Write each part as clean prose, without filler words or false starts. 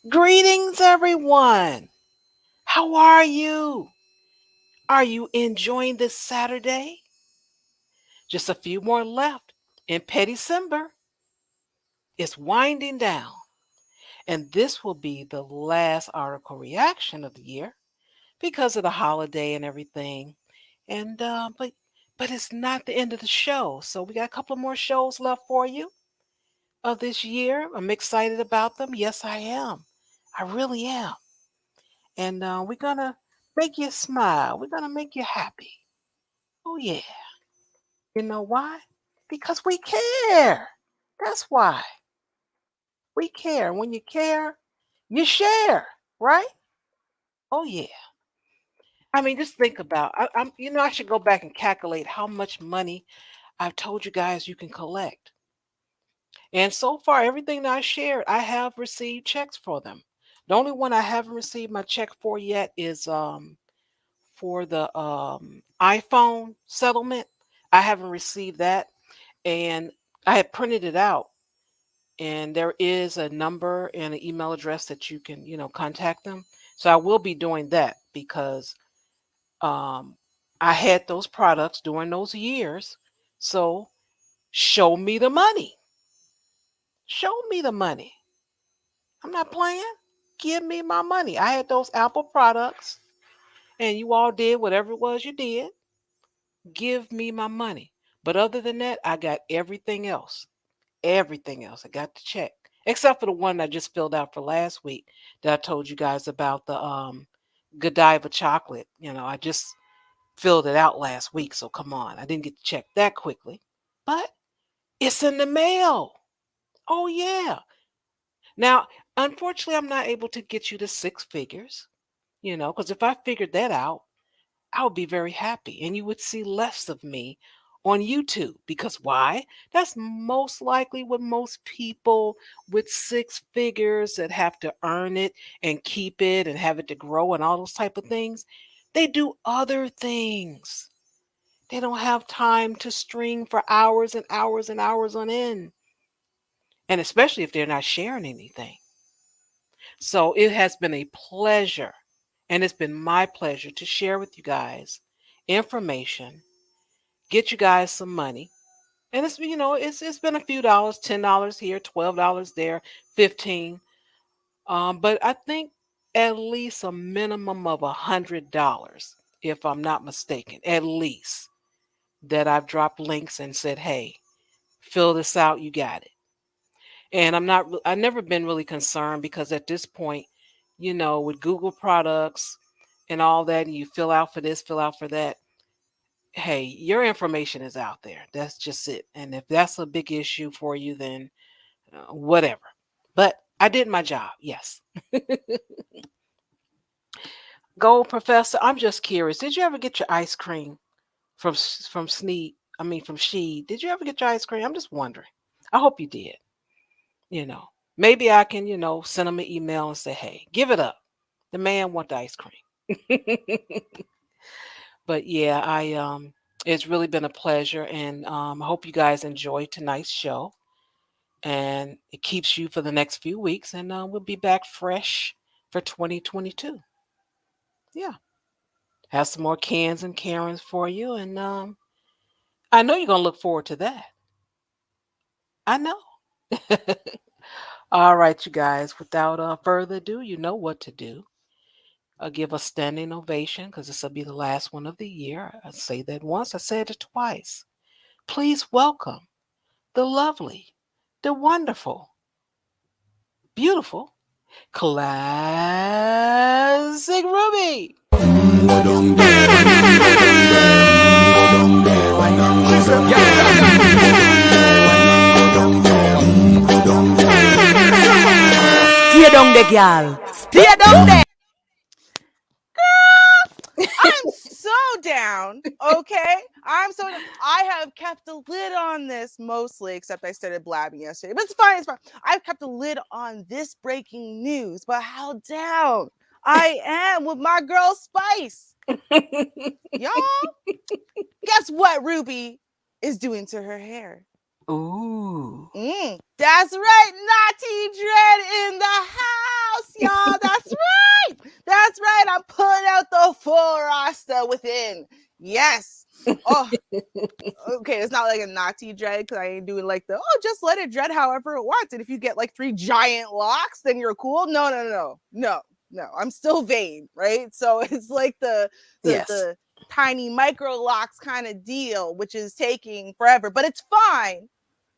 Greetings, everyone. How are you? Are you enjoying this Saturday? Just a few more left. In Petty December, it's winding down. And this will be the last article reaction of the year because of the holiday and everything. And but it's not the end of the show. So we got a couple of more shows left for you of this year. I'm excited about them. Yes, I am. I really am. And we're gonna make you smile. We're gonna make you happy. Oh yeah. You know why? Because we care. That's why. We care. When you care, you share, right? Oh yeah. I mean, just think about. I should go back and calculate how much money I've told you guys you can collect. And so far, everything that I shared, I have received checks for them. The only one I haven't received my check for yet is for the iPhone settlement. I haven't received that, and I had printed it out. And there is a number and an email address that you can, contact them. So I will be doing that because um, I had those products during those years. So show me the money. Show me the money. I'm not playing. Give me my money. I had those Apple products, and you all did whatever it was you did. Give me my money. But other than that, I got everything else. Everything else. I got the check. Except for the one I just filled out for last week that I told you guys about the Godiva chocolate. I just filled it out last week, so come on. I didn't get to check that quickly. But it's in the mail. Oh yeah. Now, unfortunately, I'm not able to get you to six figures, because if I figured that out, I would be very happy and you would see less of me on YouTube. Because why? That's most likely what most people with six figures that have to earn it and keep it and have it to grow and all those type of things, they do other things. They don't have time to stream for hours and hours and hours on end. And especially if they're not sharing anything. So it has been a pleasure, and it's been my pleasure to share with you guys information, get you guys some money. And it's been a few dollars, $10 here, $12 there, 15. But I think at least a minimum of $100, if I'm not mistaken, at least that I've dropped links and said, hey, fill this out, you got it. And I've never been really concerned because at this point, with Google products and all that, and you fill out for this, fill out for that, hey, your information is out there. That's just it. And if that's a big issue for you, then whatever. But I did my job. Yes. Gold Professor, I'm just curious. Did you ever get your ice cream from Sneed? I mean, from Sheed? Did you ever get your ice cream? I'm just wondering. I hope you did. You know, maybe I can, send him an email and say, hey, give it up. The man want the ice cream. But yeah, it's really been a pleasure, and I hope you guys enjoy tonight's show. And it keeps you for the next few weeks, and we'll be back fresh for 2022. Yeah, have some more cans and Karens for you, and I know you're gonna look forward to that. I know. All right, you guys. Without further ado, you know what to do. Give a standing ovation because this will be the last one of the year. I say that once, I said it twice. Please welcome the lovely, the wonderful, beautiful, classic Ruby. Go down there, why not go down there? Go down there, why not go down there? Go down there, why not go down there? Go down there. Stay down there, girl. Stay down there. I'm so down. Okay. I have kept a lid on this mostly, except I started blabbing yesterday. But it's fine. It's fine. I've kept a lid on this breaking news. But how down I am with my girl Spice. Y'all, guess what Ruby is doing to her hair? Ooh. That's right. Naughty Dread in the house. within. Yes. Oh, okay, it's not like a Nazi dread because I ain't doing like the just let it dread however it wants. And if you get like 3 giant locks, then you're cool. No, no, no, no, no, no. I'm still vain, right? So it's like the Yes. the tiny micro locks kind of deal, which is taking forever, but it's fine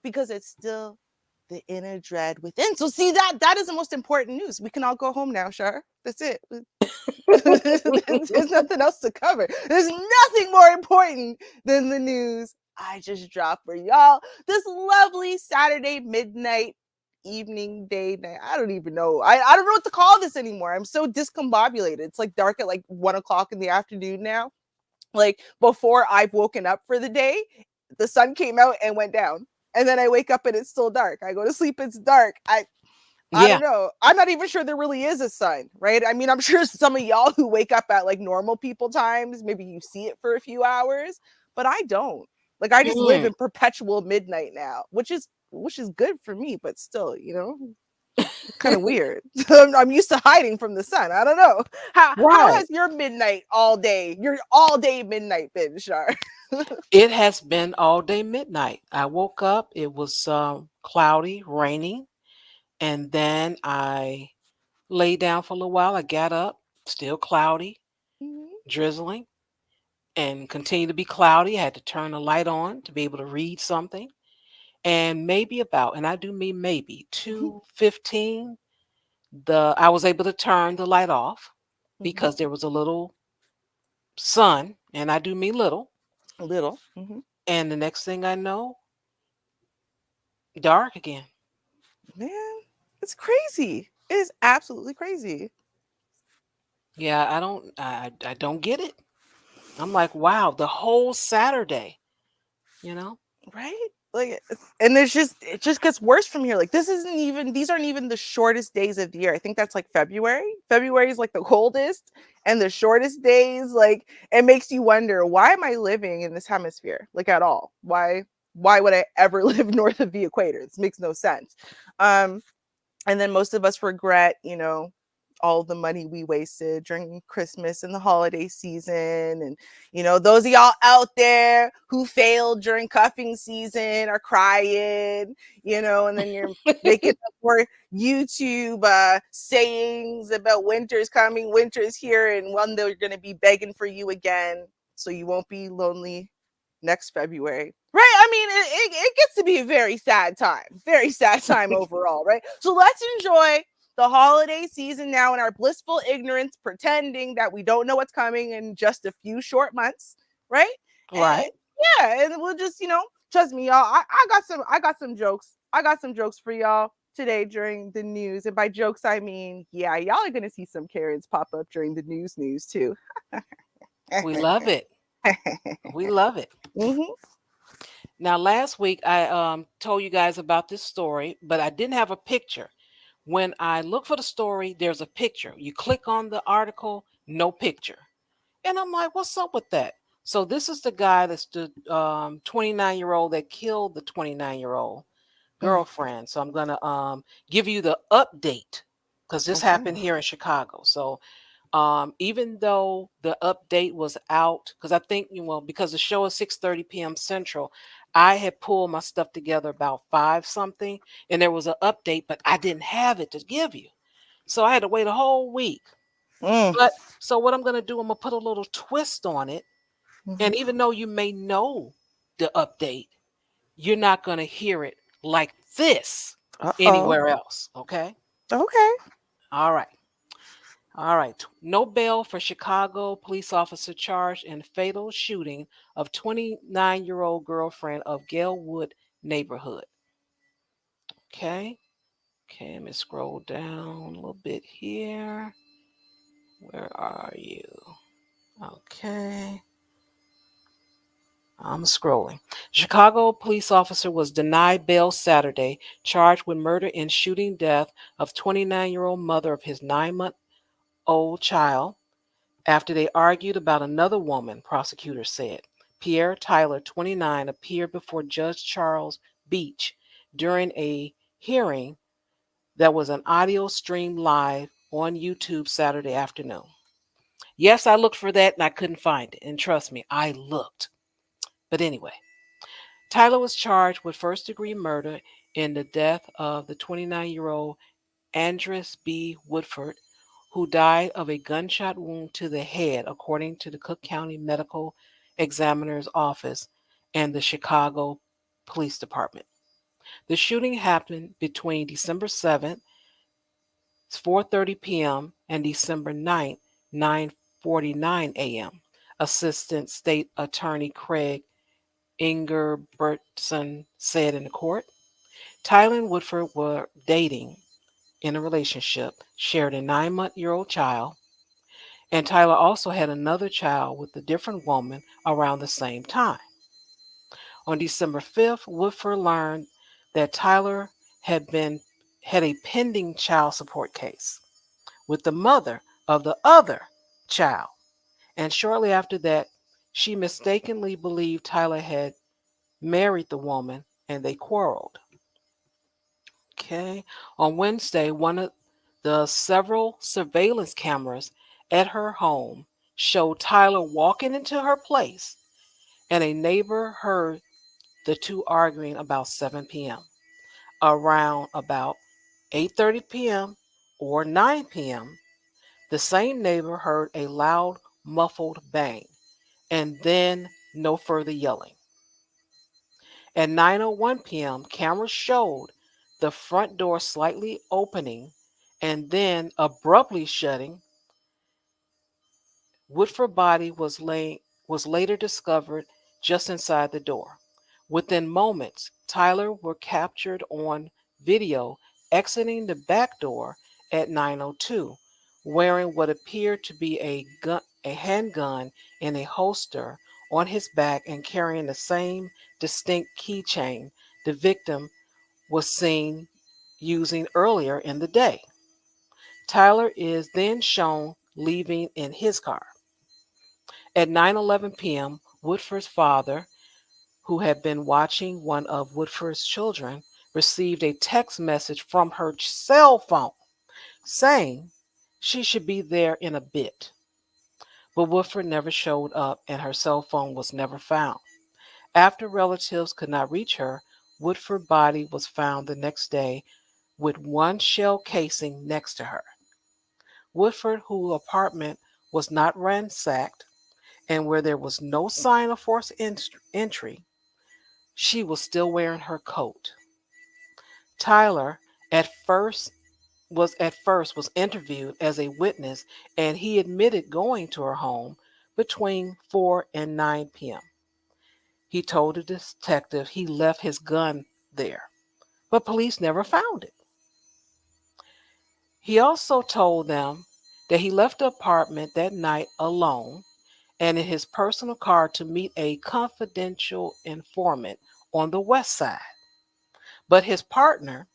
because it's still the inner dread within. So see that is the most important news. We can all go home now, Char. That's it. There's nothing else to cover. There's nothing more important than the news I just dropped for y'all this lovely Saturday midnight evening day night. I don't even know. I don't know what to call this anymore. I'm so discombobulated. It's like dark at like 1 o'clock in the afternoon now. Like before I've woken up for the day, the sun came out and went down. And then I wake up and it's still dark. I go to sleep, it's dark. I Yeah. don't know. I'm not even sure there really is a sun, right? I mean, I'm sure some of y'all who wake up at like normal people times, maybe you see it for a few hours, but I don't. Like I just live Mm, in perpetual midnight now, which is good for me, but still, kind of weird. I'm used to hiding from the sun. I don't know. How right. has your midnight all day, your all day midnight been, Shar? It has been all day midnight. I woke up, it was cloudy, raining, and then I lay down for a little while. I got up, still cloudy, Mhm. drizzling, and continued to be cloudy. I had to turn the light on to be able to read something. And maybe about, and I do mean maybe Mhm. 2:15, I was able to turn the light off Mhm. because there was a little sun, and I do mean little. A little. Mhm. And the next thing I know, dark again. Man, it's crazy. It is absolutely crazy. Yeah, I don't get it. I'm like, wow, the whole Saturday, you know? Right? Like, and it just gets worse from here. Like, these aren't even the shortest days of the year. I think that's like February. February is like the coldest and the shortest days. Like, it makes you wonder, why am I living in this hemisphere? Like, at all? Why would I ever live north of the equator? This makes no sense. Um, and then most of us regret, all the money we wasted during Christmas and the holiday season. And, those of y'all out there who failed during cuffing season are crying, and then you're making up for YouTube sayings about winter's coming, winter's here, and one day you're going to be begging for you again so you won't be lonely next February. Right? I mean, it gets to be a very sad time overall, right? So let's enjoy the holiday season now in our blissful ignorance, pretending that we don't know what's coming in just a few short months, right? Right. And, yeah, and we'll just, trust me, y'all. I got some jokes. I got some jokes for y'all today during the news. And by jokes, I mean, yeah, y'all are gonna see some Karens pop up during the news too. We love it. We love it. Mhm. Now, last week I told you guys about this story, but I didn't have a picture. When I look for the story, there's a picture. You click on the article, no picture. And I'm like, what's up with that? So this is the guy that's the 29-year-old that killed the 29-year-old Mm, girlfriend. So I'm gonna give you the update because this okay. happened here in Chicago. So even though the update was out, because I think because the show is 6:30 p.m. Central, I had pulled my stuff together about 5 something, and there was an update, but I didn't have it to give you, so I had to wait a whole week. Mm, But so what I'm gonna do, I'm gonna put a little twist on it, and mhm. even though you may know the update, you're not gonna hear it like this Uh-oh. anywhere else. Okay. Okay. All right. All right. No bail for Chicago police officer charged in fatal shooting of 29-year-old girlfriend of Galewood neighborhood. Okay. Okay, let me scroll down a little bit here. Where are you? Okay. I'm scrolling. Chicago police officer was denied bail Saturday, charged with murder and shooting death of 29-year-old mother of his 9-month-old child after they argued about another woman, prosecutors said. Pierre Tyler, 29, appeared before Judge Charles Beach during a hearing that was an audio stream live on YouTube Saturday afternoon. Yes, I looked for that and I couldn't find it. And trust me, I looked. But anyway, Tyler was charged with first degree murder in the death of the 29-year-old Andres B. Woodford, who died of a gunshot wound to the head, according to the Cook County Medical Examiner's Office and the Chicago Police Department. The shooting happened between December 7th, 4:30 p.m. and December 9th, 9:49 a.m. Assistant State Attorney Craig Ingerbertson said in the court. Tyler and Woodford were dating in a relationship, shared a 9-month-old child, and Tyler also had another child with a different woman around the same time. On December 5th, Woodford learned that Tyler had been had a pending child support case with the mother of the other child. And shortly after that, she mistakenly believed Tyler had married the woman and they quarreled. Okay. On Wednesday, one of the several surveillance cameras at her home showed Tyler walking into her place, and a neighbor heard the two arguing about 7 p.m. Around about 8:30 p.m. or 9 p.m., the same neighbor heard a loud, muffled bang and then no further yelling. At 9:01 p.m., cameras showed the front door slightly opening and then abruptly shutting. Woodford's body was later discovered just inside the door. Within moments, Tyler were captured on video exiting the back door at 9:02, wearing what appeared to be a handgun in a holster on his back and carrying the same distinct keychain the victim was seen using earlier in the day. Tyler is then shown leaving in his car. At 9:11 p.m., Woodford's father, who had been watching one of Woodford's children, received a text message from her cell phone saying she should be there in a bit. But Woodford never showed up and her cell phone was never found. After relatives could not reach her, Woodford's body was found the next day with one shell casing next to her. Woodford, whose apartment was not ransacked and where there was no sign of forced entry, she was still wearing her coat. Tyler at first was interviewed as a witness and he admitted going to her home between 4 and 9 p.m. He told the detective he left his gun there, but police never found it. He also told them that he left the apartment that night alone and in his personal car to meet a confidential informant on the west side. But his partner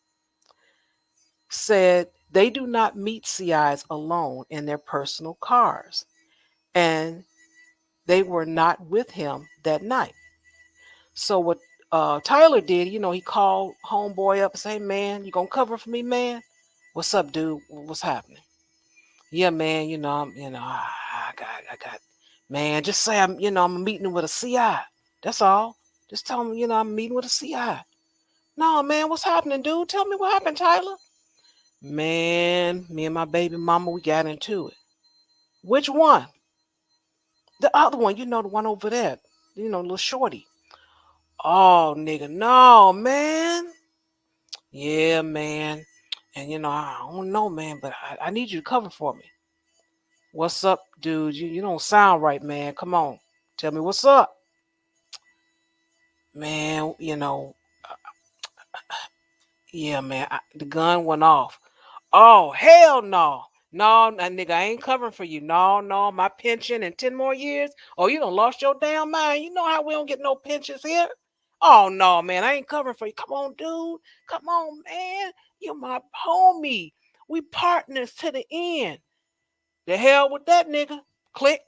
said they do not meet CIs alone in their personal cars, and they were not with him that night. So what Tyler did, he called Homeboy up and said, "Hey man, you gonna cover for me, man? What's up, dude? What's happening?" "Yeah, man, I got, man. Just say I'm meeting with a CI. That's all. Just tell him, I'm meeting with a CI." "No, man, what's happening, dude? Tell me what happened, Tyler." "Man, me and my baby mama, we got into it." "Which one?" "The other one, the one over there, little shorty." "Oh, nigga, no, man." "Yeah, man. And I don't know, man, but I need you to cover for me." "What's up, dude? You don't sound right, man. Come on. Tell me what's up." "Man, yeah, man, the gun went off." "Oh, hell no. No, nigga, I ain't covering for you. No, no, my pension in 10 more years. Oh, you done lost your damn mind. You know how we don't get no pensions here? Oh, no, man, I ain't covering for you. Come on, dude. Come on, man. You my homie. We partners to the end. The hell with that nigga." Click.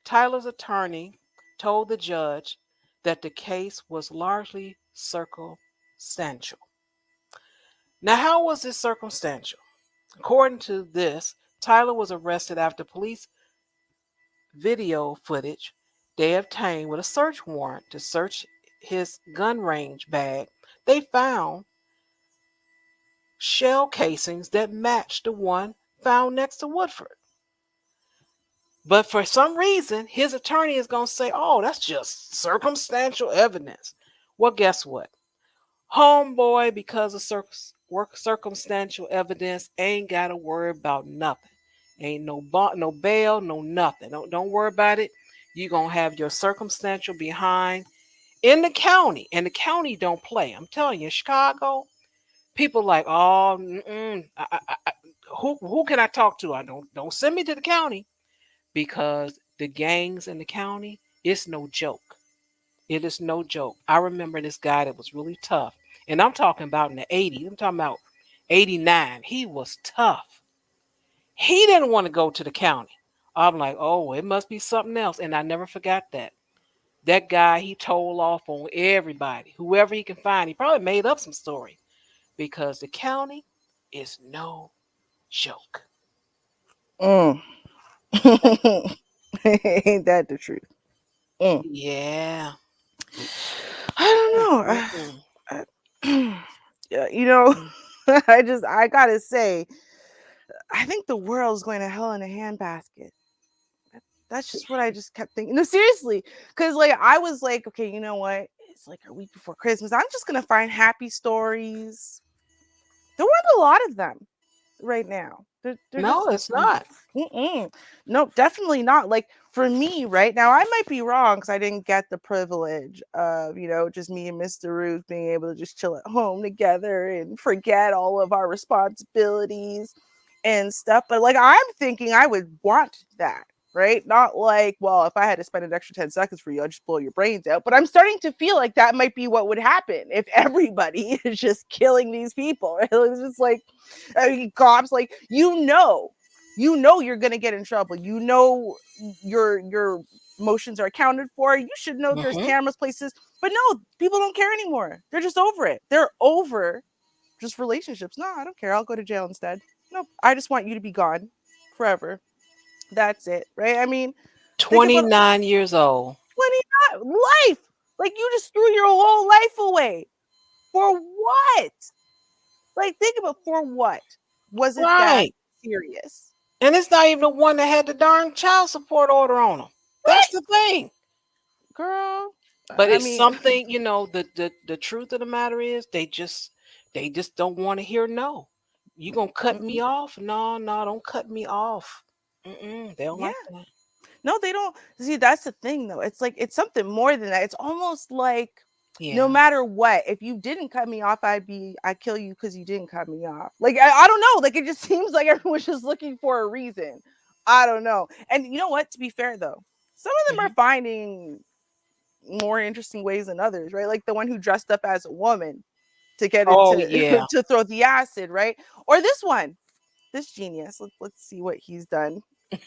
Tyler's attorney told the judge that the case was largely circumstantial. Now, how was this circumstantial? According to this, Tyler was arrested after police video footage they obtained with a search warrant to search his gun range bag. They found shell casings that matched the one found next to Woodford. But for some reason, his attorney is going to say, oh, that's just circumstantial evidence. Well, guess what? Homeboy, because of circumstantial evidence, ain't got to worry about nothing. Ain't no no bail, no nothing. Don't worry about it. You're going to have your circumstantial behind in the county. And the county don't play. I'm telling you, Chicago, people like, oh, who can I talk to? I don't send me to the county because the gangs in the county, it's no joke. It is no joke. I remember this guy that was really tough. And I'm talking about in the 80s. I'm talking about 89. He was tough. He didn't want to go to the county. I'm like, oh, it must be something else. And I never forgot that. That guy, he told off on everybody, whoever he can find. He probably made up some story because the county is no joke. Ain't that the truth? Yeah. I don't know. Yeah, you know, I gotta say, I think the world's going to hell in a handbasket. That's just what I just kept thinking. No, seriously, because like I was like, okay, you know what? It's like a week before Christmas. I'm just gonna find happy stories. There weren't a lot of them right now. They're No, just it's not. no, definitely not. Like for me right now, I might be wrong because I didn't get the privilege of, you know, just me and Mr. Ruth being able to just chill at home together and forget all of our responsibilities and stuff. But like I'm thinking I would want that. Right? Not like, well, if I had to spend an extra 10 seconds for you, I'd just blow your brains out. But I'm starting to feel like that might be what would happen if everybody is just killing these people. Right? It's just like, I mean, cops, like, you know you're gonna get in trouble. You know your emotions are accounted for. You should know there's cameras, places. But no, people don't care anymore. They're just over it. They're over just relationships. No, I don't care. I'll go to jail instead. No, I just want you to be gone forever. That's it, right? I mean, 29 years old. 29 life. Like you just threw your whole life away. For what? Like think about for what? Was it that Right. serious? And it's not even the one that had the darn child support order on them. That's the thing. Girl. But I it's mean, something, you know, the truth of the matter is they just don't want to hear no. You gonna cut me off? No, don't cut me off. They don't yeah. like that. No, they don't. See, that's the thing though. It's like it's something more than that. It's almost like no Yeah. matter what, if you didn't cut me off, I'd kill you because you didn't cut me off. Like I don't know. Like it just seems like everyone's just looking for a reason. I don't know. And you know what? To be fair though, some of them are finding more interesting ways than others, right? Like the one who dressed up as a woman to get Oh into yeah. to throw the acid, right? Or this one, this genius. Let's see what he's done.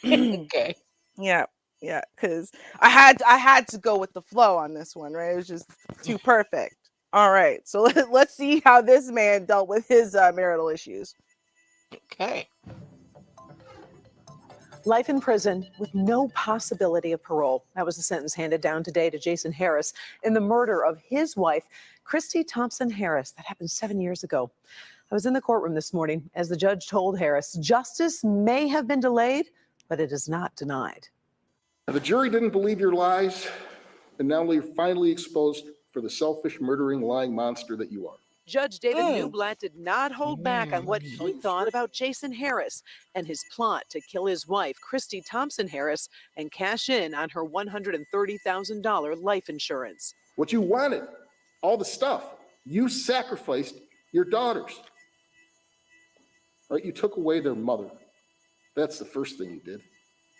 Okay. Yeah, yeah, because I had to go with the flow on this one, right? It was just too perfect. All right, so let's see how this man dealt with his marital issues. Okay. Life in prison with no possibility of parole. That was the sentence handed down today to Jason Harris in the murder of his wife, Christy Thompson Harris. That happened 7 years ago. I was in the courtroom this morning as the judge told Harris justice may have been delayed, but it is not denied. The jury didn't believe your lies, and now you're finally exposed for the selfish, murdering, lying monster that you are. Judge David Newblatt did not hold back on what he thought about Jason Harris and his plot to kill his wife, Christy Thompson Harris, and cash in on her $130,000 life insurance. What you wanted, all the stuff, you sacrificed your daughters. Right? You took away their mother. That's the first thing you did.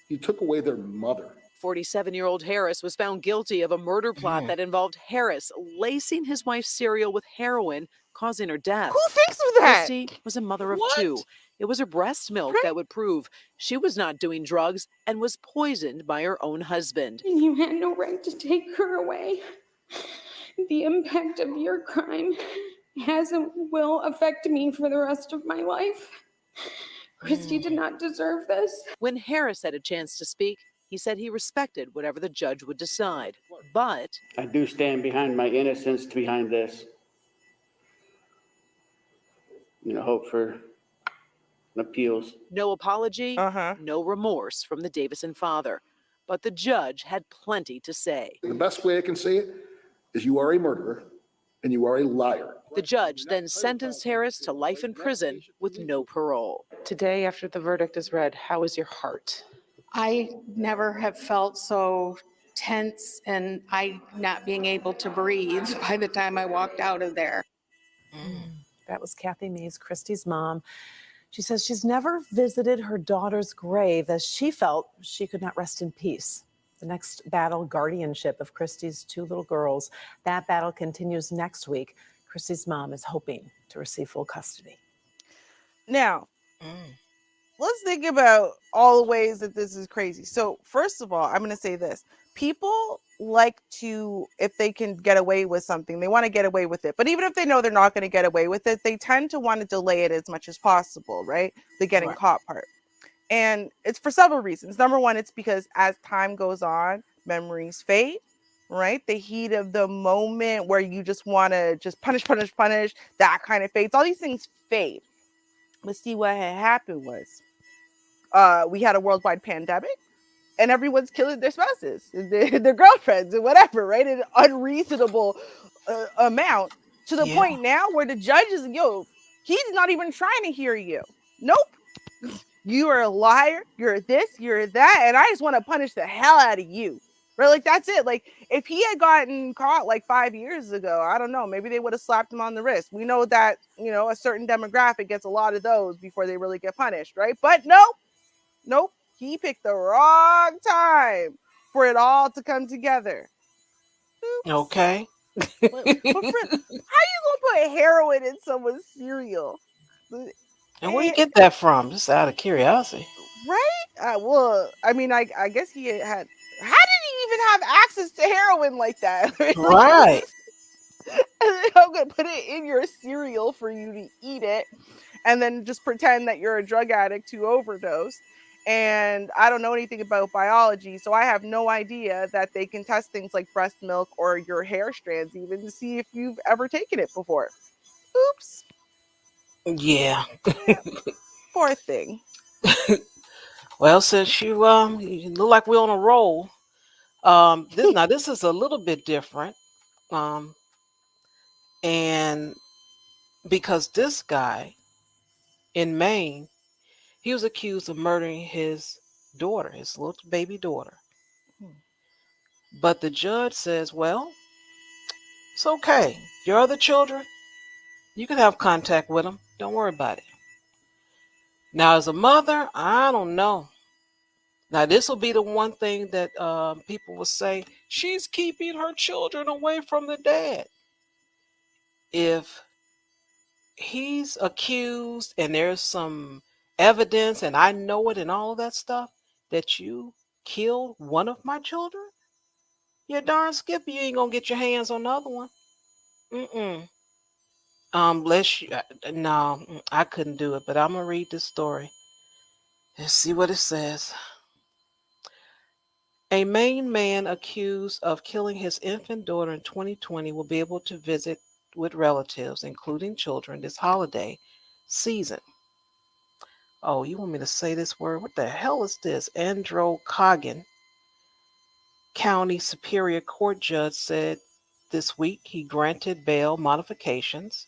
You took away their mother. 47-year-old Harris was found guilty of a murder plot that involved Harris lacing his wife's cereal with heroin, causing her death. Who thinks of that? Christy was a mother of two. It was her breast milk that would prove she was not doing drugs and was poisoned by her own husband. And you had no right to take her away. The impact of your crime has and will affect me for the rest of my life. Christy did not deserve this. When Harris had a chance to speak, he said he respected whatever the judge would decide. But I do stand behind my innocence behind this. Hope for appeals. no apology, Uh-huh. no remorse from the Davison father. But the judge had plenty to say. The best way I can say it is you are a murderer and you are a liar. The judge then sentenced Harris to life in prison with no parole. Today, after the verdict is read, how is your heart? I never have felt so tense and I not being able to breathe by the time I walked out of there. That was Kathy Mays, Christy's mom. She says she's never visited her daughter's grave as she felt she could not rest in peace. The next battle, guardianship of Christy's two little girls, that battle continues next week. Christy's mom is hoping to receive full custody. Now, let's think about all the ways that this is crazy. So, first of all, I'm going to say this. People like to, if they can get away with something, they want to get away with it. But even if they know they're not going to get away with it, they tend to want to delay it as much as possible, right? The getting caught part. And it's for several reasons. Number one, it's because as time goes on, memories fade, right? The heat of the moment where you just want to just punish, that kind of fades. All these things fade. But see, what had happened was we had a worldwide pandemic and everyone's killing their spouses, their girlfriends and whatever, right? An unreasonable amount to the point now where the judge is, he's not even trying to hear you. Nope. You are a liar. You're this, you're that. And I just want to punish the hell out of you. Right? Like, that's it. Like, if he had gotten caught like 5 years ago, I don't know, maybe they would have slapped him on the wrist. We know that, a certain demographic gets a lot of those before they really get punished, right? But nope. He picked the wrong time for it all to come together. Oops. Okay. But how you gonna put heroin in someone's cereal? And where you get that from? Just out of curiosity. Right? Well, I mean, I guess he had. How did he even have access to heroin like that? Right. I'm gonna put it in your cereal for you to eat it, and then just pretend that you're a drug addict who overdosed. And I don't know anything about biology, so I have no idea that they can test things like breast milk or your hair strands even to see if you've ever taken it before. Oops. Yeah. Poor thing. Well, since you look like we're on a roll, this is a little bit different, and because this guy in Maine, he was accused of murdering his daughter, his little baby daughter. But the judge says, well, it's okay. Your other children, you can have contact with them. Don't worry about it. Now, as a mother, I don't know. Now, this will be the one thing that people will say, she's keeping her children away from the dad. If he's accused and there's some evidence and I know it and all of that stuff, that you killed one of my children, you're darn skip, you ain't gonna get your hands on the other one. No, I couldn't do it, but I'm gonna read this story. Let's see what it says. A Maine man accused of killing his infant daughter in 2020 will be able to visit with relatives, including children, this holiday season. Oh, you want me to say this word? What the hell is this? Androcoggan County Superior Court judge said this week he granted bail modifications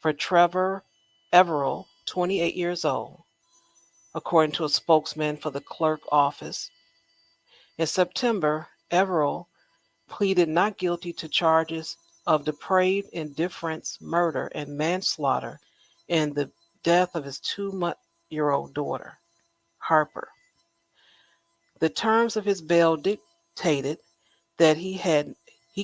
for Trevor Everl, 28 years old, according to a spokesman for the clerk office. In September, Everl pleaded not guilty to charges of depraved indifference, murder, and manslaughter in the death of his 2-month-old daughter, Harper. The terms of his bail dictated that he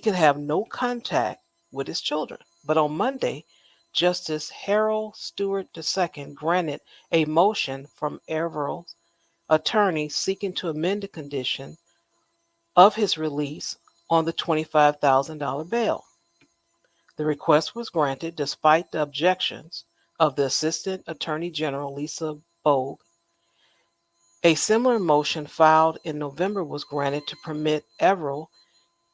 could have no contact with his children. But on Monday, Justice Harold Stewart II granted a motion from Everell's attorney seeking to amend the condition of his release on the $25,000 bail. The request was granted despite the objections of the Assistant Attorney General Lisa Bogue. A similar motion filed in November was granted to permit Everl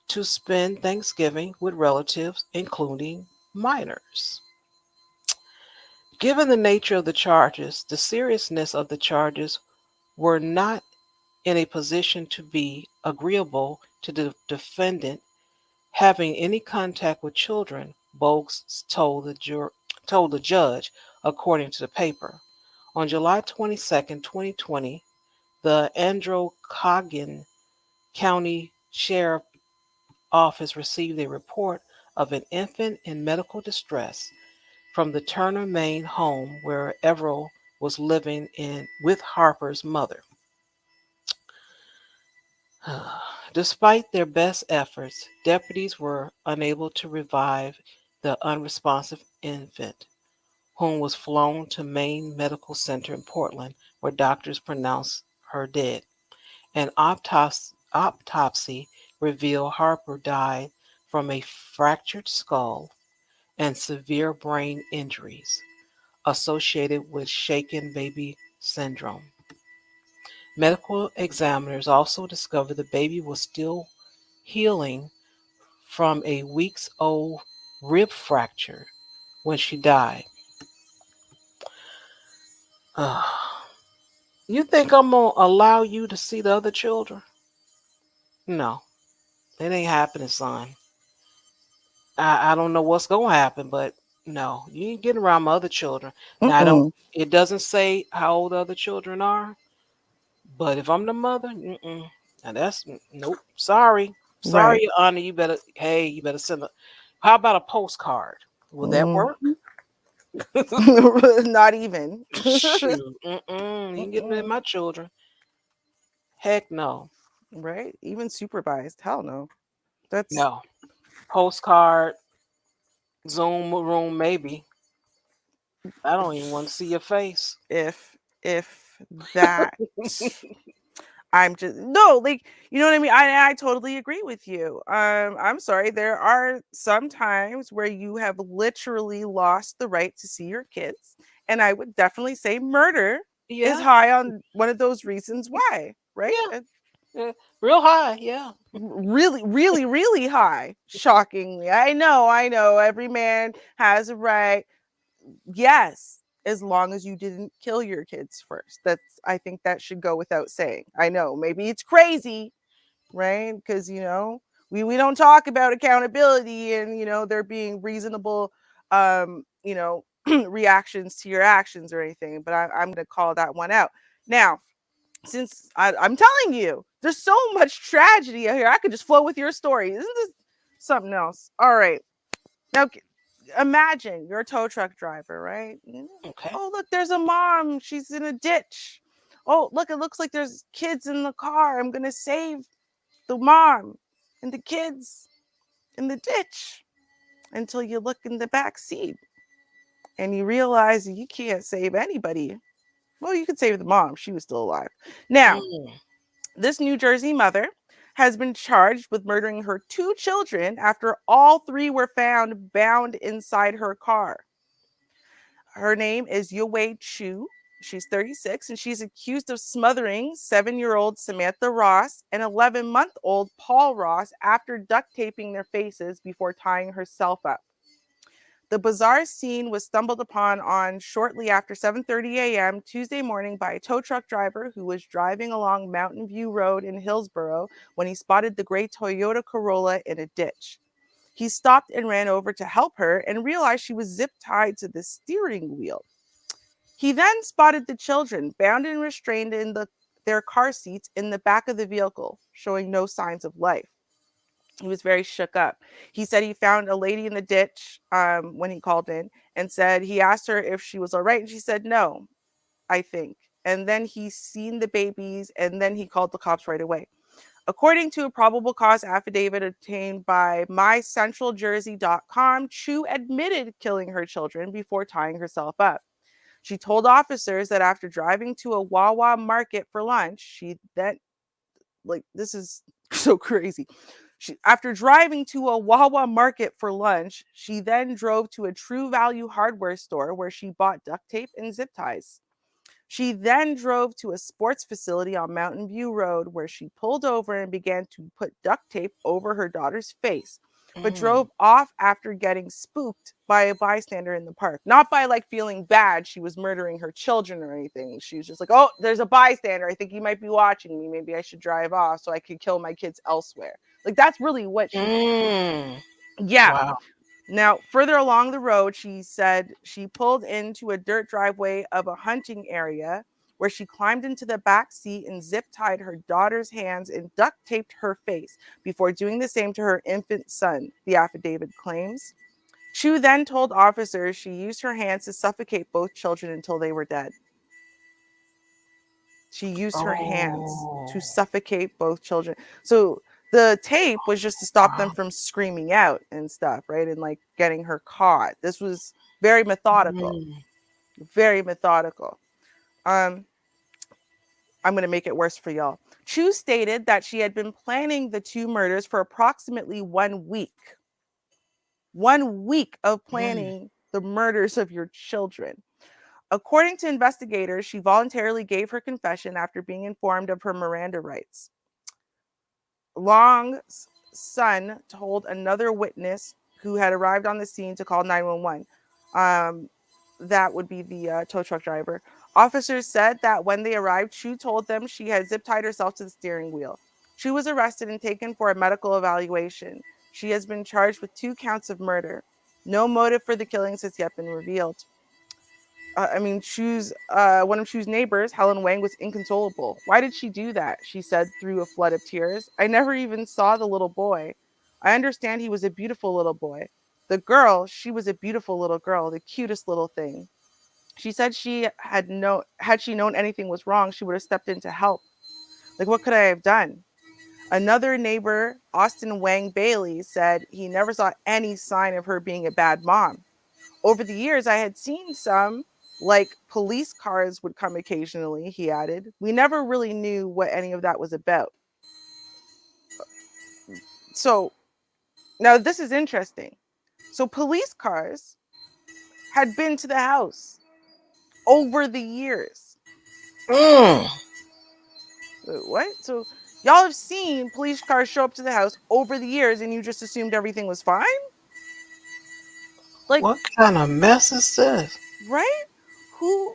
to spend Thanksgiving with relatives, including minors. Given the nature of the charges, the seriousness of the charges were not in a position to be agreeable to the defendant having any contact with children, Bogues told the judge, according to the paper. On July 22nd, 2020, the Androcoggan County Sheriff Office received a report of an infant in medical distress from the Turner, Maine home where Everell was living in with Harper's mother. Despite their best efforts, deputies were unable to revive the unresponsive infant, whom was flown to Maine Medical Center in Portland, where doctors pronounced her dead. An autopsy revealed Harper died from a fractured skull and severe brain injuries associated with shaken baby syndrome. Medical examiners also discovered the baby was still healing from a weeks old rib fracture when she died. You think I'm going to allow you to see the other children? No, it ain't happening, son. I don't know what's going to happen, but no, you ain't getting around my other children. Now, Mm-mm. it doesn't say how old the other children are, but if I'm the mother, now that's, nope, sorry. Sorry, Right. Your Honor, you better send how about a postcard? Will that Mm. work? Not even. Shoot, you ain't getting at Mm-mm. my children. Heck no. Right? Even supervised. Hell no. That's No. Postcard, Zoom room, maybe. I don't even want to see your face. if that. I'm just no, like you know what I mean. I totally agree with you. I'm sorry. There are some times where you have literally lost the right to see your kids, and I would definitely say murder is Yeah, high on one of those reasons why. Right? yeah, yeah. Real high, yeah. Really, really, really high. Shockingly, I know. I know. Every man has a right. Yes, as long as you didn't kill your kids first. I think that should go without saying. I know maybe it's crazy, right? Because we don't talk about accountability and there being reasonable reactions to your actions or anything. But I'm gonna call that one out. Now, since I'm telling you, there's so much tragedy here. I could just flow with your story. Isn't this something else? All right. Now imagine you're a tow truck driver, right? Okay. Oh, look, there's a mom. She's in a ditch. Oh, look, it looks like there's kids in the car. I'm going to save the mom and the kids in the ditch until you look in the back seat and you realize you can't save anybody. Well, you could save the mom. She was still alive. Now, Mm, this New Jersey mother has been charged with murdering her two children after all three were found bound inside her car. Her name is Yowei Chu. She's 36 and she's accused of smothering 7-year-old Samantha Ross and 11-month-old Paul Ross after duct taping their faces before tying herself up. The bizarre scene was stumbled upon on shortly after 7:30 a.m. Tuesday morning by a tow truck driver who was driving along Mountain View Road in Hillsborough when he spotted the gray Toyota Corolla in a ditch. He stopped and ran over to help her and realized she was zip tied to the steering wheel. He then spotted the children bound and restrained in their car seats in the back of the vehicle, showing no signs of life. He was very shook up. He said he found a lady in the ditch when he called in and said he asked her if she was all right. And she said, no, I think. And then he seen the babies and then he called the cops right away. According to a probable cause affidavit obtained by mycentraljersey.com, Chu admitted killing her children before tying herself up. She told officers that after driving to a Wawa market for lunch, she then, this is so crazy. After driving to a Wawa market for lunch, she then drove to a True Value hardware store where she bought duct tape and zip ties. She then drove to a sports facility on Mountain View Road where she pulled over and began to put duct tape over her daughter's face, but drove off after getting spooked by a bystander in the park. Not by like feeling bad she was murdering her children or anything. She was just like, oh, there's a bystander. I think he might be watching me. Maybe I should drive off so I could kill my kids elsewhere. Like that's really what she Mm. Yeah. Wow. Now, further along the road, she said she pulled into a dirt driveway of a hunting area where she climbed into the back seat and zip tied her daughter's hands and duct taped her face before doing the same to her infant son, the affidavit claims. Chu then told officers she used her hands to suffocate both children until they were dead. She used her hands to Oh. suffocate both children. So the tape was just to stop them Wow. from screaming out and stuff, right? And like getting her caught. This was very methodical, Mm. very methodical. I'm going to make it worse for y'all. Chu stated that she had been planning the two murders for approximately 1 week. 1 week of planning the murders of your children. According to investigators, she voluntarily gave her confession after being informed of her Miranda rights. Long's son told another witness who had arrived on the scene to call 911. That would be the tow truck driver. Officers said that when they arrived, Chu told them she had zip tied herself to the steering wheel. Chu was arrested and taken for a medical evaluation. She has been charged with 2 counts of murder. No motive for the killings has yet been revealed. One of Chu's neighbors, Helen Wang, was inconsolable. Why did she do that? She said through a flood of tears. I never even saw the little boy. I understand he was a beautiful little boy. The girl, she was a beautiful little girl, the cutest little thing. She said had she known anything was wrong, she would have stepped in to help. Like, what could I have done? Another neighbor, Austin Wang Bailey, said he never saw any sign of her being a bad mom. Over the years, I had seen some, like police cars would come occasionally, he added. We never really knew what any of that was about. So now this is interesting. So police cars had been to the house over the years. Mm. What? So y'all have seen police cars show up to the house over the years and you just assumed everything was fine? Like, What kind of mess is this? right? Who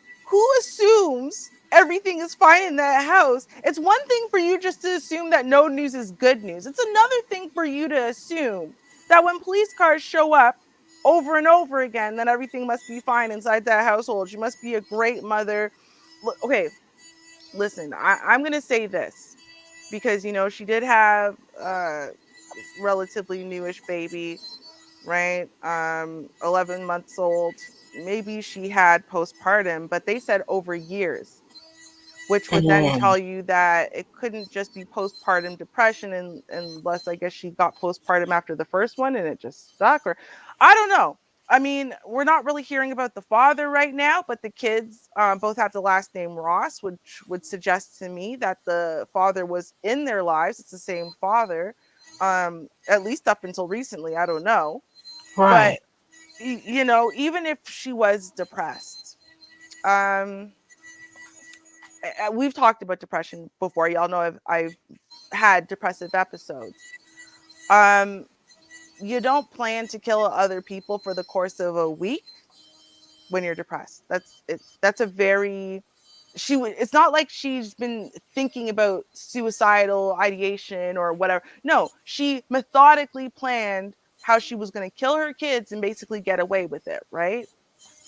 assumes everything is fine in that house? It's one thing for you just to assume that no news is good news. It's another thing for you to assume that when police cars show up over and over again, then everything must be fine inside that household. You must be a great mother. Okay, listen, I'm gonna say this because she did have a relatively newish baby, right? 11 months old. Maybe she had postpartum, but they said over years, which would then tell you that it couldn't just be postpartum depression unless I guess she got postpartum after the first one and it just stuck, or I don't know. I mean, we're not really hearing about the father right now, but the kids both have the last name Ross, which would suggest to me that the father was in their lives. It's the same father, at least up until recently. I don't know. Right. But even if she was depressed, we've talked about depression before. Y'all know I've had depressive episodes. You don't plan to kill other people for the course of a week when you're depressed. That's a very it's not like she's been thinking about suicidal ideation or whatever. No, she methodically planned how she was going to kill her kids and basically get away with it, right?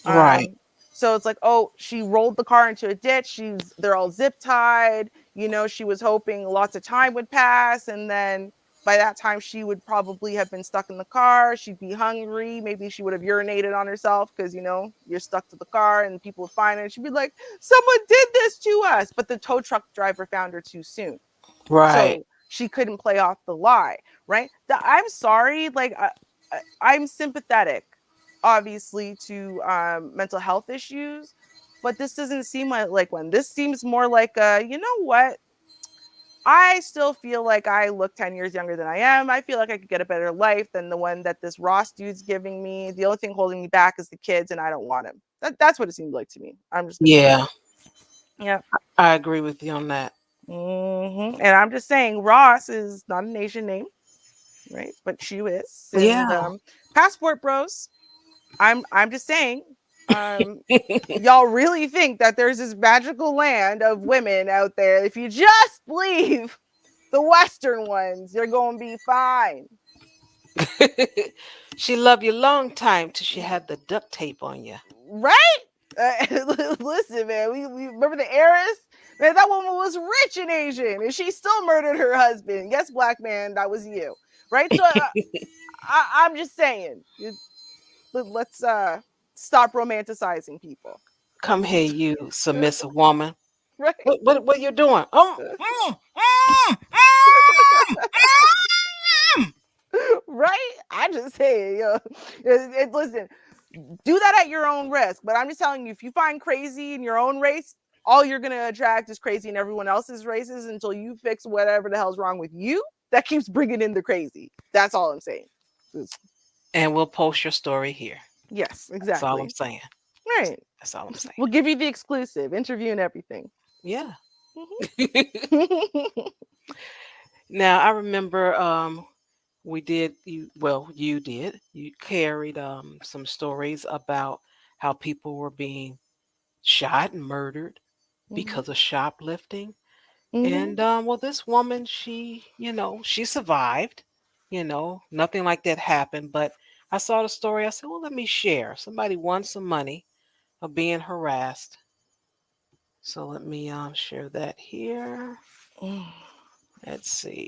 Right. So it's like, oh, she rolled the car into a ditch. They're all zip tied. She was hoping lots of time would pass, and then by that time she would probably have been stuck in the car. She'd be hungry. Maybe she would have urinated on herself because you're stuck to the car, and people would find her. And she'd be like, "Someone did this to us," but the tow truck driver found her too soon. Right. So she couldn't play off the lie, right? I'm sorry, like I'm sympathetic, obviously, to mental health issues, but this doesn't seem like one. This seems more like you know what? I still feel like I look 10 years younger than I am. I feel like I could get a better life than the one that this Ross dude's giving me. The only thing holding me back is the kids, and I don't want him. That's what it seems like to me. I'm just gonna say Yeah. it. Yeah. I agree with you on that. And I'm just saying, Ross is not a nation name, right? But Shoe is. And Yeah. Passport Bros, I'm just saying, y'all really think that there's this magical land of women out there. If you just leave the Western ones, you're gonna be fine. She loved you long time till she had the duct tape on you. Right? Listen, man, we remember the heiress? Man, that woman was rich and Asian, and she still murdered her husband. Yes, black man, that was you. Right? So I'm just saying, let's stop romanticizing people. Come here, you submissive woman. Right? What you doing? Right? I just say, listen, do that at your own risk. But I'm just telling you, if you find crazy in your own race, all you're gonna attract is crazy in everyone else's races until you fix whatever the hell's wrong with you. That keeps bringing in the crazy. That's all I'm saying. And we'll post your story here. Yes, That's all I'm exactly. saying. Right. That's all I'm saying. We'll give you the exclusive interview and everything. Yeah. Mhm. Now I remember we did you did. You carried some stories about how people were being shot and murdered because of shoplifting. Mhm. And well, this woman, she survived. Nothing like that happened. But I saw the story. I said, well, let me share. Somebody won some money of being harassed. So let me share that here. Let's see.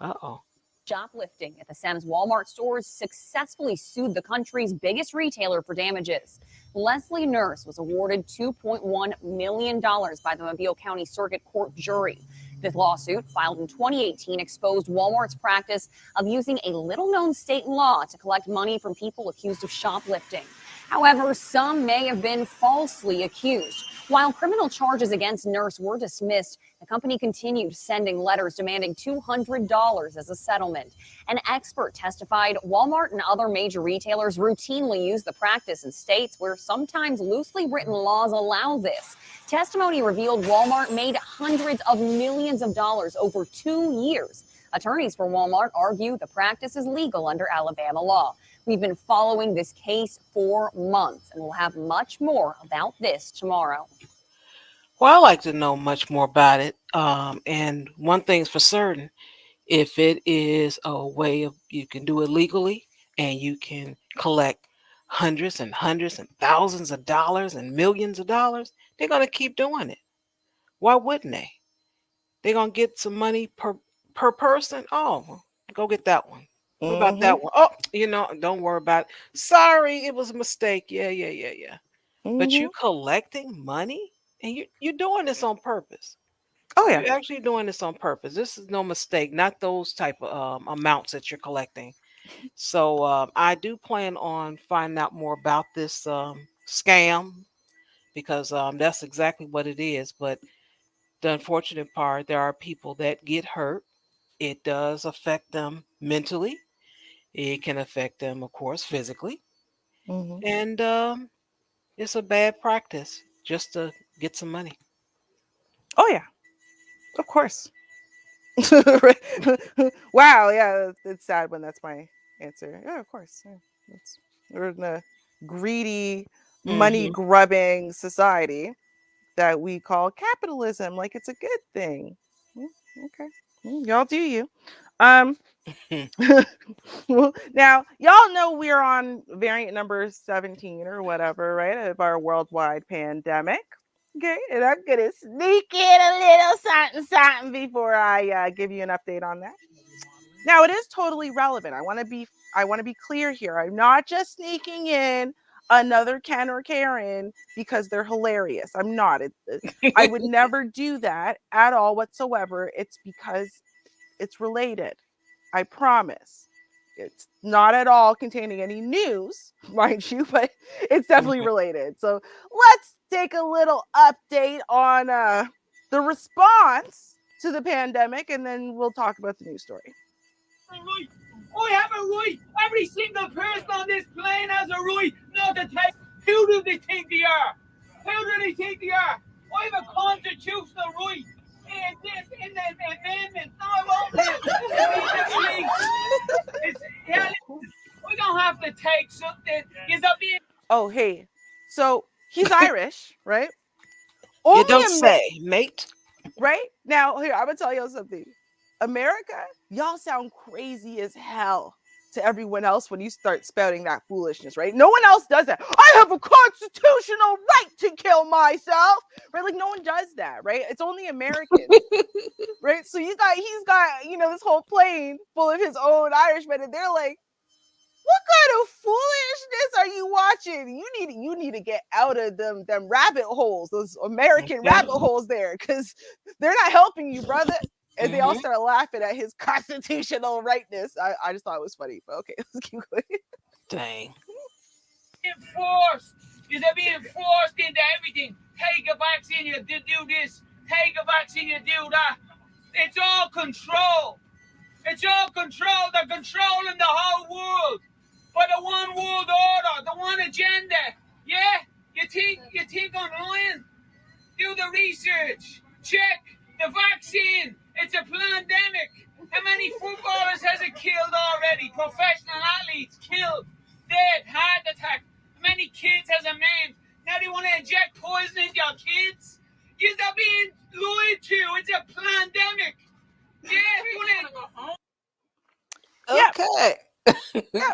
Uh-oh. Shoplifting at the Sam's Walmart stores successfully sued the country's biggest retailer for damages. Leslie Nurse was awarded $2.1 million by the Mobile County Circuit Court jury. The lawsuit, filed in 2018, exposed Walmart's practice of using a little-known state law to collect money from people accused of shoplifting. However, some may have been falsely accused. While criminal charges against Nurse were dismissed, the company continued sending letters demanding $200 as a settlement. An expert testified Walmart and other major retailers routinely use the practice in states where sometimes loosely written laws allow this. Testimony revealed Walmart made hundreds of millions of dollars over 2 years. Attorneys for Walmart argue the practice is legal under Alabama law. We've been following this case for months, and we'll have much more about this tomorrow. Well, I like to know much more about it. And one thing's for certain, if it is a way of you can do it legally and you can collect hundreds and thousands of dollars and millions of dollars, they're gonna keep doing it. Why wouldn't they? They're gonna get some money per person. Oh, well, go get that one. What about Mhm. that one? Oh, don't worry about it. Sorry, it was a mistake. Yeah. But you Mhm. collecting money and you're doing this on purpose. Oh yeah. You're actually doing this on purpose. This is no mistake, not those type of amounts that you're collecting. So I do plan on finding out more about this scam because that's exactly what it is. But the unfortunate part, there are people that get hurt. It does affect them mentally. It can affect them, of course, physically. Mhm. And it's a bad practice just to get some money. Oh yeah. Of course. Wow. Yeah. It's sad when that's my answer. Yeah. Of course. Yeah. We're in a greedy, money Hmm. grubbing society that we call capitalism, like it's a good thing. Okay. Y'all do you. Um. Well, now y'all know we're on variant number 17 or whatever, right? Of our worldwide pandemic. Okay, and I'm gonna sneak in a little something before I give you an update on that. Now it is totally relevant. I want to be clear here. I'm not just sneaking in another Ken or Karen because they're hilarious. I'm not. I would never do that at all whatsoever. It's because it's related. I promise. It's not at all containing any news, mind you, but it's definitely related. So let's take a little update on the response to the pandemic, and then we'll talk about the news story. I have a right. Every single person on this plane has a right not to take. Who do they think they are? Who do they think they are? I have a constitutional right. In the amendment, no, I won't live. We don't have to take something. Is that being? Oh, hey. So he's Irish, right? You Only don't say, mate. right? Now, here, I'm gonna tell you something. America, y'all sound crazy as hell to everyone else when you start spouting that foolishness, right? No one else does that. I have a constitutional right to kill myself, right? Like, no one does that, right? It's only Americans, right? So he's got, this whole plane full of his own Irishmen, and they're like, what kind of foolishness are you watching? You need to get out of them rabbit holes, those American rabbit holes there, because they're not helping you, brother. And they all start laughing at his constitutional rightness. I just thought it was funny, but okay, let's keep going. Dang. Enforced. Is that being forced into everything? Take a vaccine, you do this. Take a vaccine, you do that. It's all control. It's all control. They're controlling the whole world by the one world order, the one agenda. Yeah? You think online? Do the research. Check the vaccine. It's a pandemic. How many footballers has it killed already? Professional athletes killed, dead, heart attack. How many kids has it maimed? Now they want to inject poison into your kids? You're being lied to. It's a pandemic. Yeah, Okay. Yeah.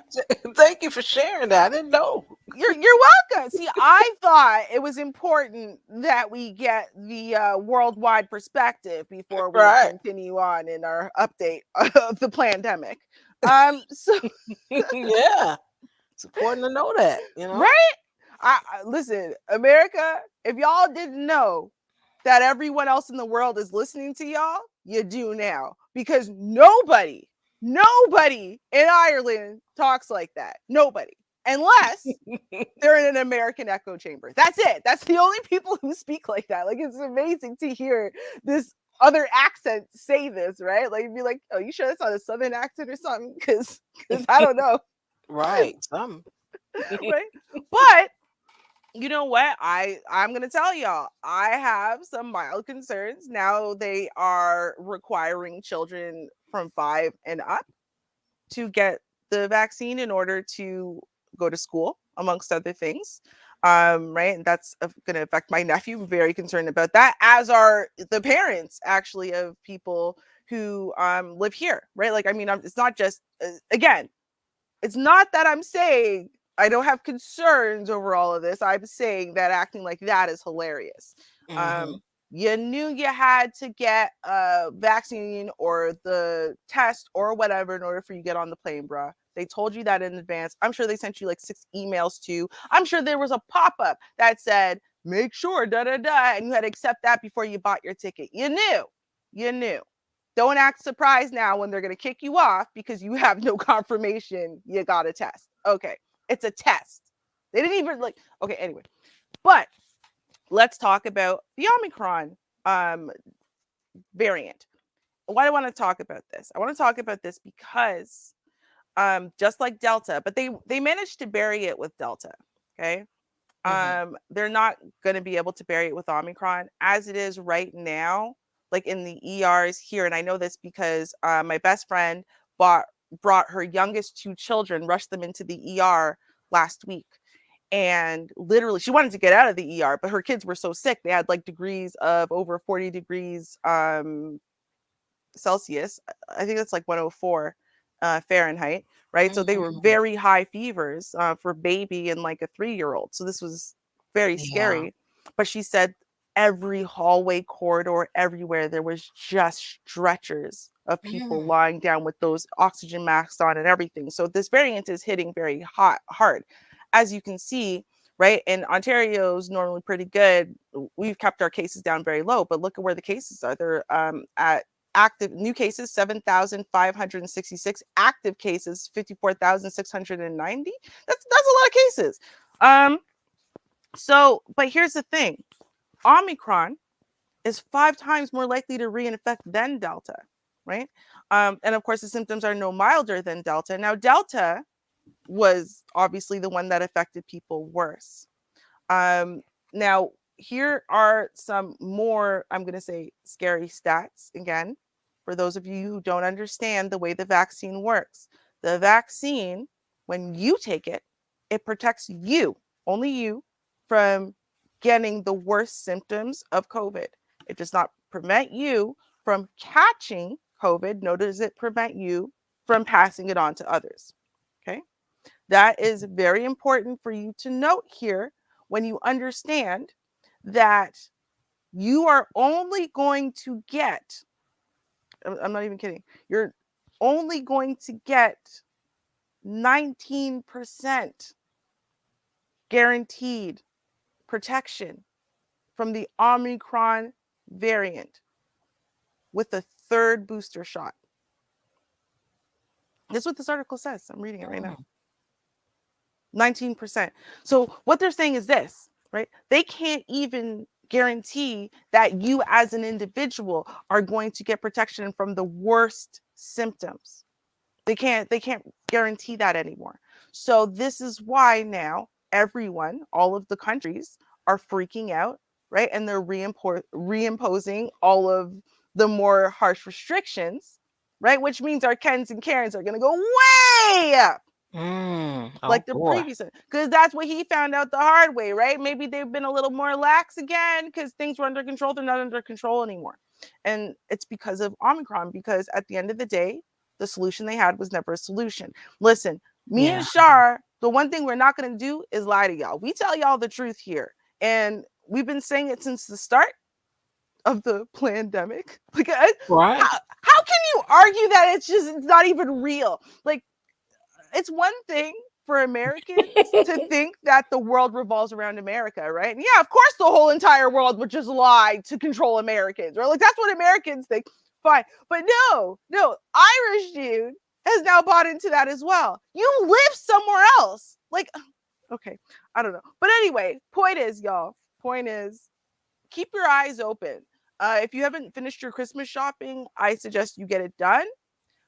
Thank you for sharing that. I didn't know. You're welcome. See, I thought it was important that we get the worldwide perspective before we continue on in our update of the pandemic. So yeah, it's important to know that, right? I listen, America. If y'all didn't know that everyone else in the world is listening to y'all, you do now, because nobody in Ireland talks like that. Nobody. Unless they're in an American echo chamber. That's it. That's the only people who speak like that. Like, it's amazing to hear this other accent say this, right? Like, you'd be like, oh, you sure that's not a Southern accent or something? Because I don't know. Right. Some. Right? But you know what? I'm gonna tell y'all, I have some mild concerns. Now they are requiring children from 5 and up to get the vaccine in order to go to school, amongst other things. Right, and that's going to affect my nephew. I'm very concerned about that, as are the parents, actually, of people who live here. Right, like, I mean, it's not just again, it's not that I'm saying I don't have concerns over all of this. I'm saying that acting like that is hilarious. You knew you had to get a vaccine or the test or whatever in order for you to get on the plane, bruh. They told you that in advance. I'm sure they sent you like 6 emails too. I'm sure there was a pop-up that said, make sure, and you had to accept that before you bought your ticket. You knew. Don't act surprised now when they're going to kick you off because you have no confirmation you got a test. Okay, it's a test. They didn't even okay, anyway. But let's talk about the Omicron variant. Why do I want to talk about this? I want to talk about this because just like Delta, but they managed to bury it with Delta, okay? They're not going to be able to bury it with Omicron as it is right now, like in the ERs here. And I know this because my best friend brought her youngest 2 children, rushed them into the ER last week. And literally, she wanted to get out of the ER, but her kids were so sick. They had like degrees of over 40 degrees Celsius. I think that's like 104 Fahrenheit, right? So they were very high fevers for baby and like a 3-year-old. So this was very scary. But she said every hallway corridor, everywhere, there was just stretchers of people lying down with those oxygen masks on and everything. So this variant is hitting very hard. As you can see, right? And Ontario's normally pretty good. We've kept our cases down very low, but look at where the cases are. They're at active new cases 7,566, active cases 54,690. That's a lot of cases. So, but here's the thing: Omicron is 5 times more likely to reinfect than Delta, right? And of course, the symptoms are no milder than Delta. Now, Delta was obviously the one that affected people worse. Now, here are some more, I'm going to say, scary stats again, for those of you who don't understand the way the vaccine works. The vaccine, when you take it, it protects you, only you, from getting the worst symptoms of COVID. It does not prevent you from catching COVID, nor does it prevent you from passing it on to others. Okay? That is very important for you to note here when you understand that you are only going to get, I'm not even kidding, you're only going to get 19% guaranteed protection from the Omicron variant with the third booster shot. That's what this article says. I'm reading it right now. 19%. So what they're saying is this, right? They can't even guarantee that you as an individual are going to get protection from the worst symptoms. They can't guarantee that anymore. So this is why now everyone, all of the countries are freaking out, right? And they're reimposing all of the more harsh restrictions, right? Which means our Kens and Karens are going to go way up, Oh like the boy. previous one, because that's what he found out the hard way, right? Maybe they've been a little more lax again because things were under control. They're not under control anymore. And it's because of Omicron, because at the end of the day, the solution they had was never a solution. Listen, me Yeah. and Shar, the one thing we're not going to do is lie to y'all. We tell y'all the truth here. And we've been saying it since the start of the pandemic. Like, Right. how can you argue that it's not even real? Like, it's one thing for Americans to think that the world revolves around America, right? And yeah, of course the whole entire world would just lie to control Americans, right? Like that's what Americans think. Fine. But no, Irish dude has now bought into that as well. You live somewhere else. Like, okay, I don't know. But anyway, point is, y'all, keep your eyes open. If you haven't finished your Christmas shopping, I suggest you get it done.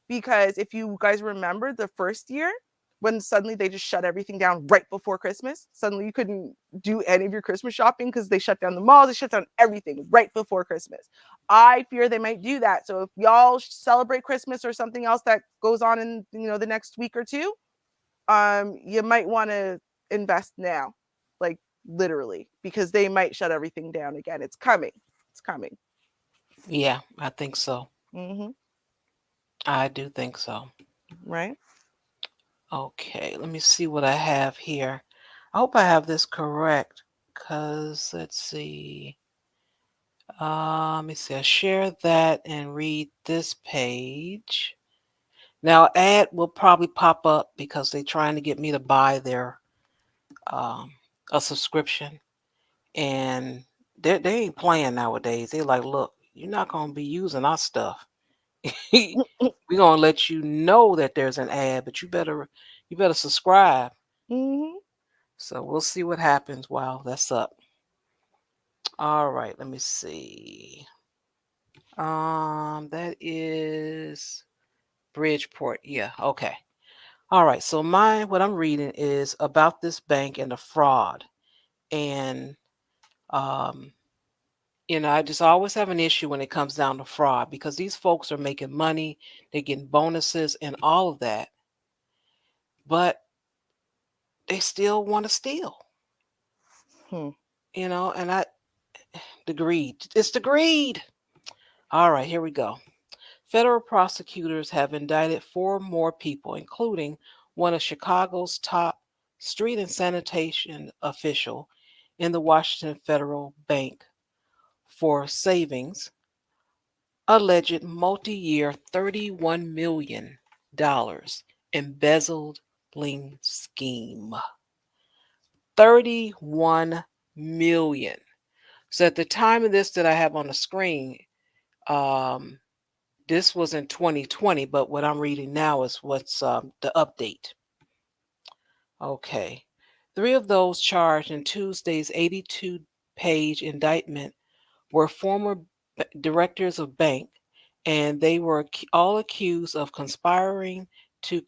Because if you guys remember the first year, when suddenly they just shut everything down right before Christmas, suddenly you couldn't do any of your Christmas shopping because they shut down the malls, they shut down everything right before Christmas. I fear they might do that. So if y'all celebrate Christmas or something else that goes on in the next week or two, you might want to invest now, like literally, because they might shut everything down again. It's coming. It's coming. Yeah, I think so. Mm-hmm. I do think so. Right? Okay, let me see what I have here. I hope I have this correct. Cause let's see. Let me see. I share that and read this page. Now, ad will probably pop up because they're trying to get me to buy their um, a subscription, and they ain't playing nowadays. They're like, look, you're not gonna be using our stuff. We're gonna let you know that there's an ad, but you better subscribe. Mm-hmm. So we'll see what happens while that's up. All right, let me see. That is Bridgeport. Yeah, okay. All right. So what I'm reading is about this bank and the fraud. And um, I just always have an issue when it comes down to fraud because these folks are making money, they're getting bonuses and all of that, but they still want to steal. Hmm. And the greed. It's the greed. All right, here we go. Federal prosecutors have indicted 4 more people, including one of Chicago's top street and sanitation official in the Washington Federal Bank for savings alleged multi-year $31 million embezzling scheme. 31 million. So at the time of this that I have on the screen, um, this was in 2020, but what I'm reading now is what's the update. Okay. 3 of those charged in Tuesday's 82-page indictment were former directors of bank, and they were all accused of conspiring to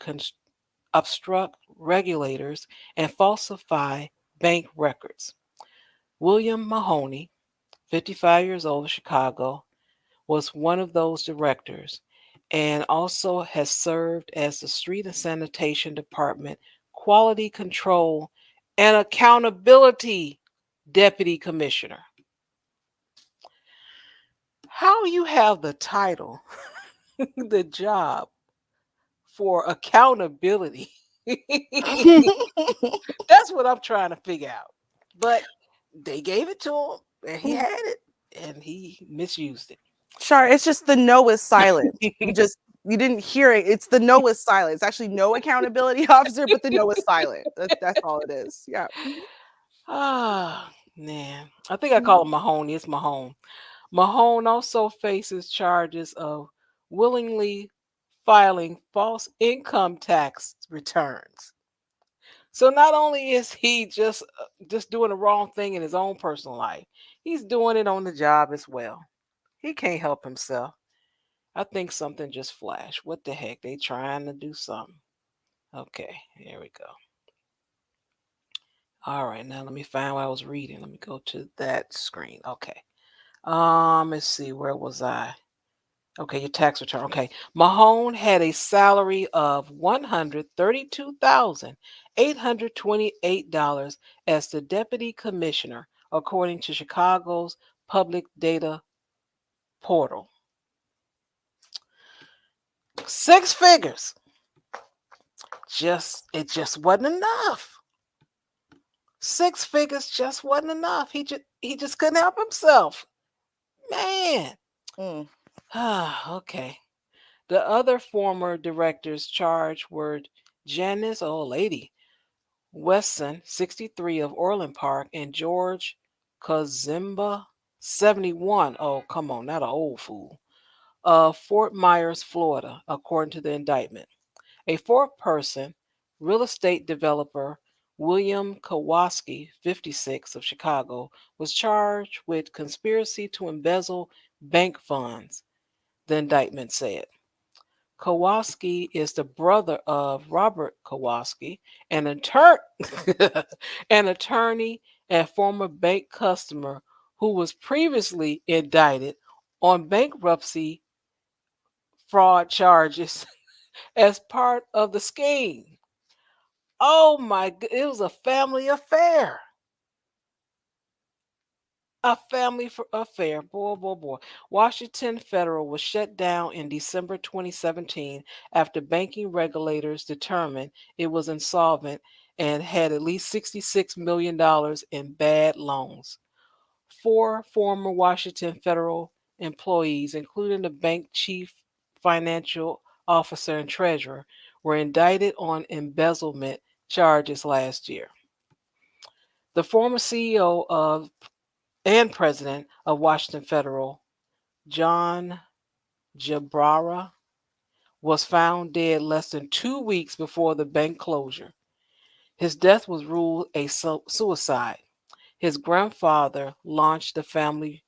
obstruct regulators and falsify bank records. William Mahoney, 55 years old, of Chicago, was one of those directors and also has served as the Street and Sanitation Department Quality Control and Accountability Deputy Commissioner. How you have the title, the job for accountability? That's what I'm trying to figure out. But they gave it to him and he had it and he misused it. Char, it's just the no is silent. You didn't hear it. It's the no is silent. It's actually no accountability officer, but the no is silent. That's all it is. Yeah. Ah, man. I think I call him Mahoney. It's Mahone. Mahone also faces charges of willingly filing false income tax returns. So not only is he just doing the wrong thing in his own personal life, he's doing it on the job as well. He can't help himself. I think something just flashed. What the heck? They trying to do something. Okay, here we go. All right, now let me find what I was reading. Let me go to that screen. Okay. Let's see, where was I? Okay, your tax return. Okay. Mahone had a salary of $132,828 as the deputy commissioner, according to Chicago's public data portal. 6 figures. It just wasn't enough. 6 figures just wasn't enough. He just couldn't help himself. Man. Okay. The other former directors charged were Janice, old lady, Wesson, 63, of Orland Park, and George Kazimba, 71. Oh, come on, not an old fool. Of Fort Myers, Florida, according to the indictment. A fourth person, real estate developer William Kowalski, 56, of Chicago, was charged with conspiracy to embezzle bank funds, the indictment said. Kowalski is the brother of Robert Kowalski, an, an attorney and former bank customer who was previously indicted on bankruptcy fraud charges as part of the scheme. Oh my, it was a family affair. A family affair. Boy, boy, boy. Washington Federal was shut down in December 2017 after banking regulators determined it was insolvent and had at least $66 million in bad loans. 4 former Washington Federal employees, including the bank chief financial officer and treasurer, were indicted on embezzlement charges last year. The former CEO and president of Washington Federal, John Jabrara, was found dead less than 2 weeks before the bank closure. His death was ruled a suicide. His grandfather launched the family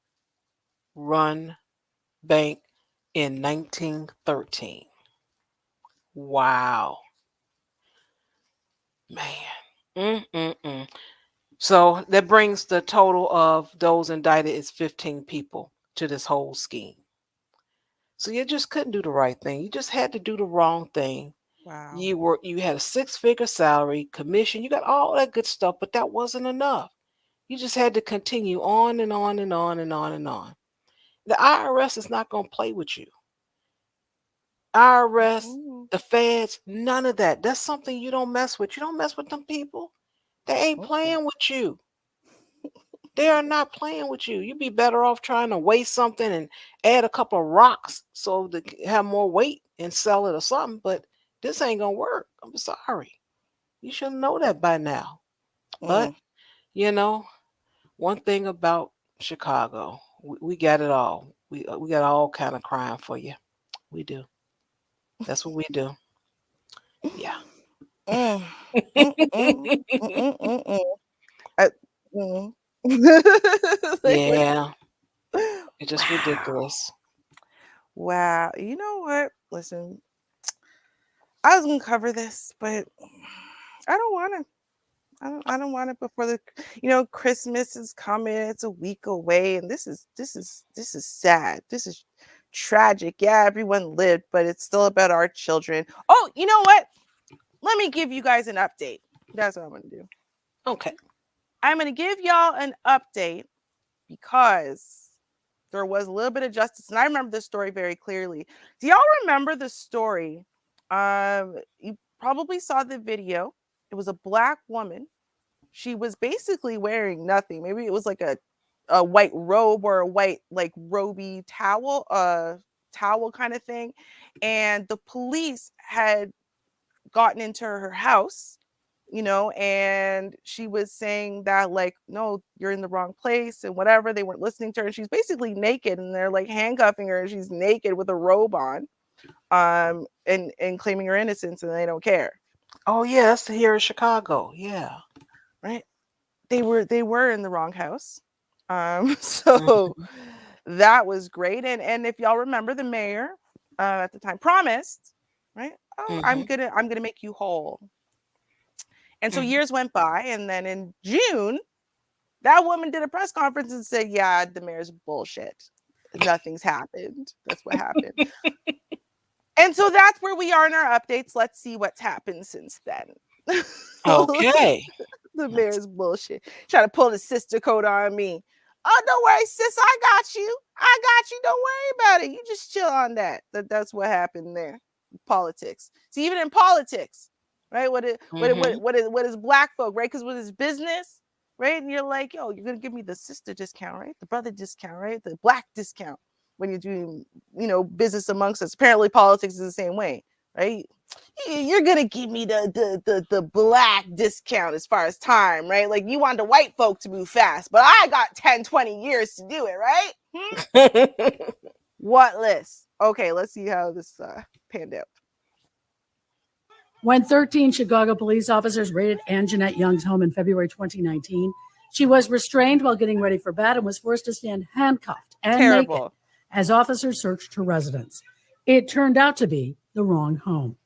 run bank in 1913. Wow. Man. Mm-mm-mm. So that brings the total of those indicted is 15 people to this whole scheme. So you just couldn't do the right thing. You just had to do the wrong thing. Wow. You had a 6-figure salary, commission, you got all that good stuff, but that wasn't enough. You just had to continue on and on and on and on and on. The IRS is not going to play with you. IRS, the feds, none of that. That's something you don't mess with. You don't mess with them people. They ain't playing with you. They are not playing with you. You'd be better off trying to weigh something and add a couple of rocks so to have more weight and sell it or something. But this ain't gonna work. I'm sorry. You should know that by now. But you know, one thing about Chicago, we got it all. We got all kind of crime for you. We do. That's what we do. Yeah. Yeah. It's just ridiculous. Wow. You know what? Listen, I was gonna cover this, but I don't want to. I don't want it before Christmas is coming. It's a week away, and this is sad. This is tragic. Yeah, everyone lived, but it's still about our children. Oh, you know what? Let me give you guys an update. That's what I'm gonna do. Okay. I'm gonna give y'all an update because there was a little bit of justice, and I remember this story very clearly. Do y'all remember the story? You probably saw the video. It was a Black woman. She was basically wearing nothing. Maybe it was like a white robe or a white like roby towel, towel kind of thing. And the police had gotten into her house, and she was saying that like, no, you're in the wrong place and whatever. They weren't listening to her. And she's basically naked, and they're like handcuffing her, and she's naked with a robe on, and claiming her innocence, and they don't care. Oh yes, here in Chicago. Yeah. Right. They were in the wrong house. So that was great. And if y'all remember, the mayor at the time promised, right? Oh, I'm gonna make you whole. And so years went by, and then in June, that woman did a press conference and said, yeah, the mayor's bullshit. Nothing's happened. That's what happened. And so that's where we are in our updates. Let's see what's happened since then. Okay. The mayor's bullshit. Trying to pull the sister code on me. Oh, don't worry, sis. I got you. Don't worry about it. You just chill on that. That's what happened there. Politics. See, even in politics, right? What is Black folk, right? Because with his business, right? And you're like, yo, you're gonna give me the sister discount, right? The brother discount, right? The Black discount when you're doing, business amongst us. Apparently, politics is the same way, right? You're gonna give me the Black discount as far as time, right? Like you want the white folk to move fast, but I got 10, 20 years to do it, right? What list? Okay, let's see how this panned out. When 13 Chicago police officers raided Anjanette Young's home in February 2019, she was restrained while getting ready for bed and was forced to stand handcuffed and naked as officers searched her residence. It turned out to be the wrong home.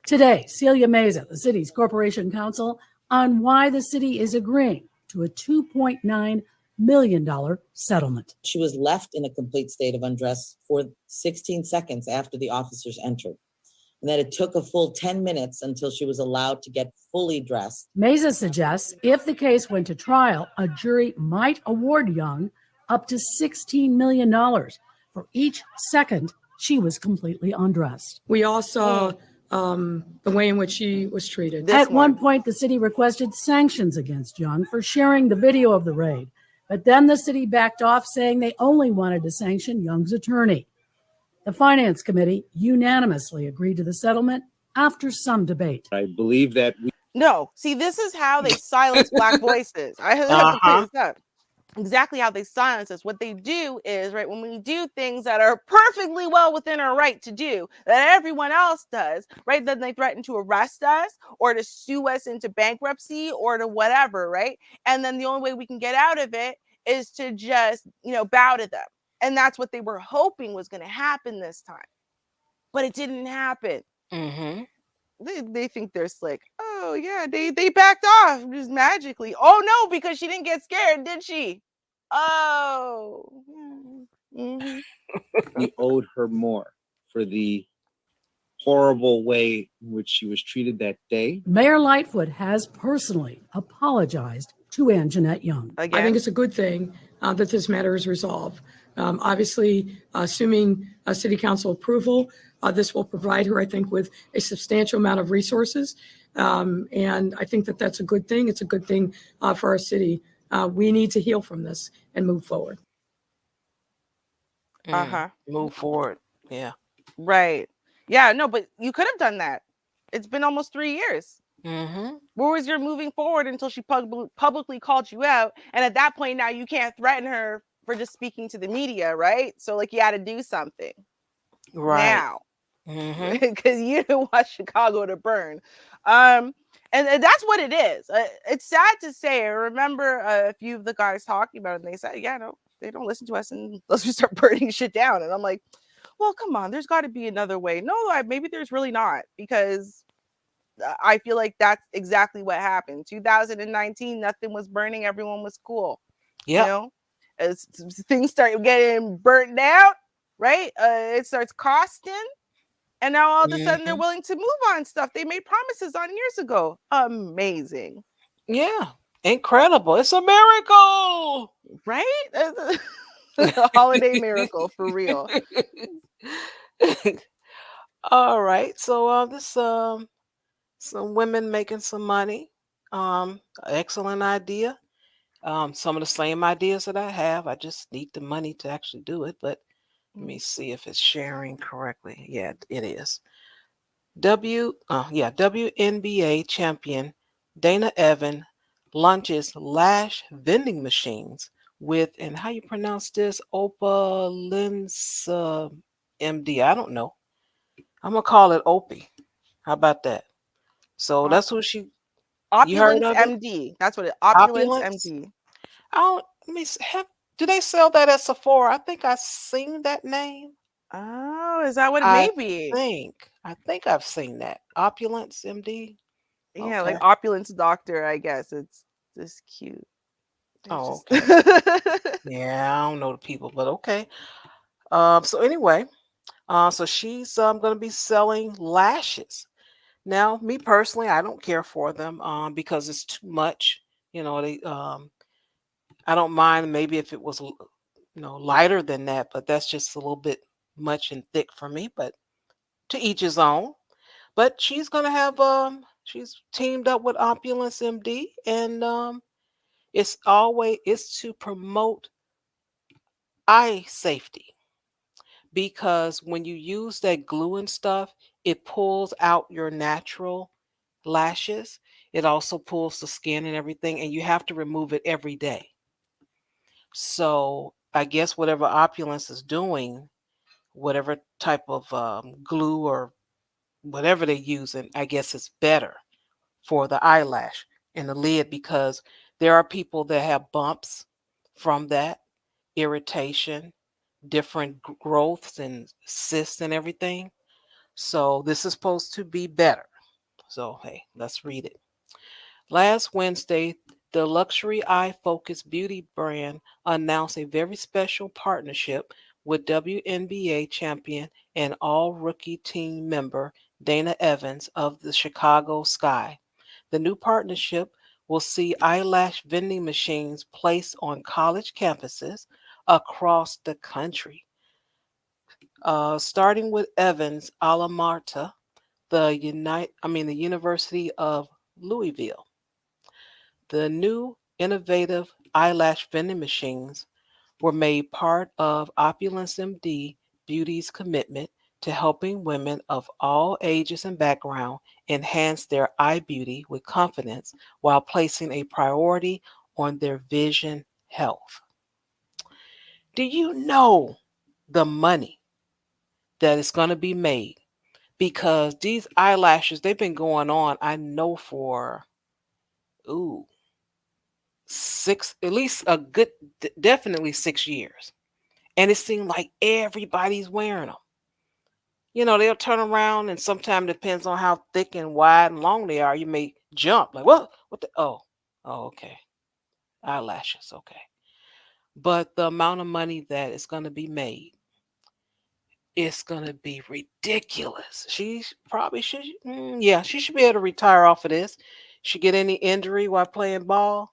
Today, Celia Meza, the city's corporation counsel, on why the city is agreeing to a $2.9 million settlement. She was left in a complete state of undress for 16 seconds after the officers entered, and that it took a full 10 minutes until she was allowed to get fully dressed. Meza suggests if the case went to trial, a jury might award Young up to $16 million for each second she was completely undressed. We all saw the way in which she was treated. At one point, the city requested sanctions against Young for sharing the video of the raid, but then the city backed off, saying they only wanted to sanction Young's attorney. The Finance Committee unanimously agreed to the settlement after some debate. I believe that No, see, this is how they silence Black voices. I have to clear this up. Exactly how they silence us. What they do is, right, when we do things that are perfectly well within our right to do, that everyone else does, right, then they threaten to arrest us or to sue us into bankruptcy or to whatever, right? And then the only way we can get out of it is to just, bow to them. And that's what they were hoping was going to happen this time. But it didn't happen. They think they're slick. Oh, yeah, they backed off just magically. Oh, no, because she didn't get scared, did she? Oh. we owed her more for the horrible way in which she was treated that day. Mayor Lightfoot has personally apologized to Anjanette Young. Again? I think it's a good thing that this matter is resolved. Obviously, assuming city council approval, this will provide her, I think, with a substantial amount of resources. And I think that that's a good thing. It's a good thing for our city. We need to heal from this and move forward. Move forward. Yeah. Right. Yeah, no, but you could have done that. It's been almost 3 years. Where was your moving forward until she publicly called you out? And at that point, now you can't threaten her for just speaking to the media, right? So like you had to do something now, because you didn't want Chicago to burn. And that's what it is. It's sad to say. I remember a few of the guys talking about it, and they said, yeah, no, they don't listen to us unless we start burning shit down. And I'm like, well, come on, there's got to be another way. No, maybe there's really not, because I feel like that's exactly what happened. 2019, nothing was burning, everyone was cool. Yeah. You know, as things start getting burnt down, right? It starts costing, and now all of a sudden they're willing to move on stuff they made promises on years ago. Amazing. Yeah. Incredible. It's a miracle. Right? A holiday miracle for real. All right. So this some women making some money. Excellent idea. Some of the same ideas that I have. I just need the money to actually do it. But let me see if it's sharing correctly. Yeah, it is. WNBA champion Dana Evan launches lash vending machines with, and how you pronounce this, Opalins MD. I don't know. I'm gonna call it Opie. How about that? So that's who she. You heard Opulence of it? MD. That's what it. Opulence Opulence. MD. I don't. Let me have. Do they sell that at Sephora? I think I've seen that name. Oh, is that what it I may be? think I've seen that. Opulence MD. Yeah, Okay. like opulence doctor, I guess. It's just cute. Oh, okay. Yeah, I don't know the people, but okay. So anyway, so she's gonna be selling lashes. Now, me personally, I don't care for them because it's too much. You know, I don't mind maybe if it was lighter than that, but that's just a little bit much and thick for me. But to each his own. But she's gonna have she's teamed up with Opulence MD, and it's to promote eye safety, because when you use that glue and stuff, it pulls out your natural lashes. It also pulls the skin and everything, and you have to remove it every day. So I guess whatever Opulence is doing, whatever type of glue or whatever they're using, I guess it's better for the eyelash and the lid, because there are people that have bumps from that, irritation, different growths and cysts and everything. So this is supposed to be better. So hey, let's read it. Last Wednesday, the luxury eye focused beauty brand announced a very special partnership with WNBA champion and all rookie team member Dana Evans of the Chicago Sky. The new partnership will see eyelash vending machines placed on college campuses across the country. Starting with Evans alma mater, the University of Louisville. The new innovative eyelash vending machines were made part of Opulence MD Beauty's commitment to helping women of all ages and background enhance their eye beauty with confidence while placing a priority on their vision health. Do you know the money that is going to be made? Because these eyelashes, they've been going on, I know, for ooh, at least a good, definitely 6 years. And it seemed like everybody's wearing them. You know, they'll turn around, and sometimes depends on how thick and wide and long they are. You may jump like, what the, oh, okay. Eyelashes, okay. But the amount of money that is going to be made, it's going to be ridiculous. She probably should, yeah, she should be able to retire off of this. She get any injury while playing ball,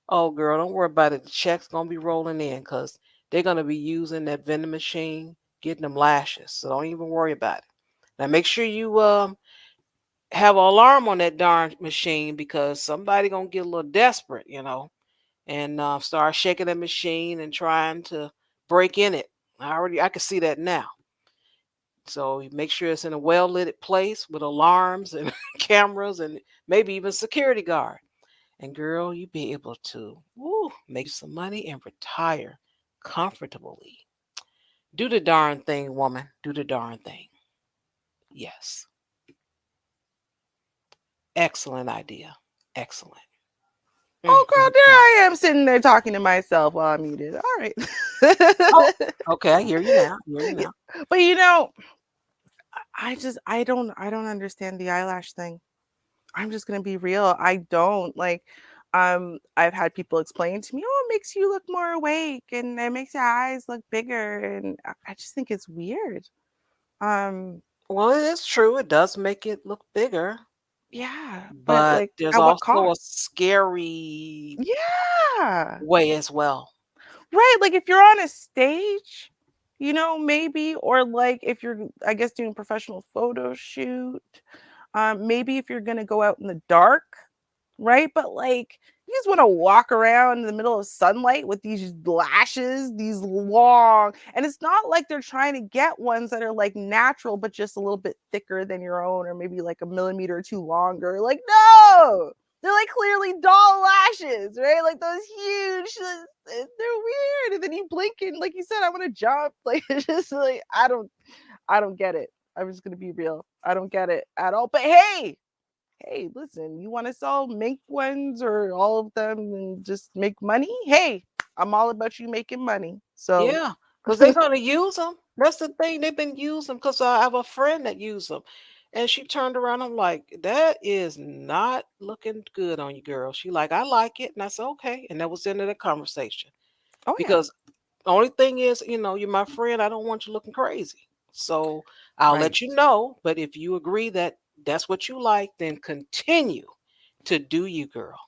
oh, girl, don't worry about it. The check's gonna be rolling in because they're gonna be using that vending machine, getting them lashes. So don't even worry about it. Now make sure you have an alarm on that darn machine, because somebody gonna get a little desperate, and start shaking that machine and trying to break in it. I can see that now. So you make sure it's in a well lit place with alarms and cameras and maybe even security guard. And girl, you be able to make some money and retire comfortably. Do the darn thing, woman. Do the darn thing. Yes. Excellent idea. Excellent. Oh, girl, there I am sitting there talking to myself while I'm muted. All right. Oh, okay, I hear you now. But I don't understand the eyelash thing. I'm just gonna be real. I don't like. I've had people explain to me, "Oh, it makes you look more awake, and it makes your eyes look bigger," and I just think it's weird. Well, it is true. It does make it look bigger, Yeah, but but like, there's at what also a cost? scary Yeah. way as well. Right, like if you're on a stage, maybe, or like if you're, I guess, doing a professional photo shoot, maybe if you're gonna go out in the dark, right? But like, you just want to walk around in the middle of sunlight with these lashes, these long, and it's not like they're trying to get ones that are like natural, but just a little bit thicker than your own, or maybe like a millimeter or two longer. Like, no, they're like clearly doll lashes, right? Like those huge, they're weird. And then you blink and, like you said, I want to jump. Like, it's just like, I don't get it. I'm just gonna be real. I don't get it at all. But hey, listen, you want to sell mink ones or all of them and just make money? Hey, I'm all about you making money. So, Yeah, because they're gonna use them. That's the thing. They've been using them because I have a friend that used them, and she turned around. I'm like, that is not looking good on you, girl. She like, I like it, and I said, okay, and that was the end of the conversation. oh yeah, Because the only thing is, you're my friend. I don't want you looking crazy. So I'll right. let you know. But if you agree that that's what you like, then continue to do you, girl.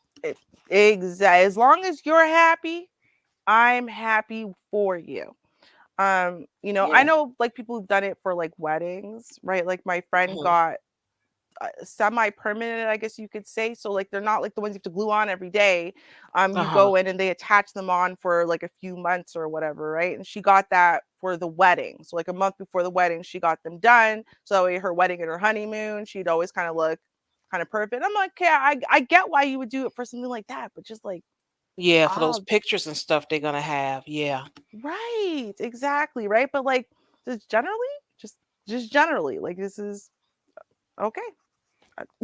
Exactly. As long as you're happy, I'm happy for you. I Yeah. know like people who've done it for like weddings, right? Like my friend Mhm. got semi-permanent, I guess you could say. So like they're not like the ones you have to glue on every day. You Uh-huh. go in and they attach them on for like a few months or whatever, right? And she got that for the wedding. So like a month before the wedding, she got them done. So that way her wedding and her honeymoon, she'd always kind of look kind of perfect. I'm like, yeah, I get why you would do it for something like that, but just like, Yeah, for those ah, pictures and stuff they're gonna have. Yeah. right, exactly, right. But like, just generally, just just generally, like this is okay.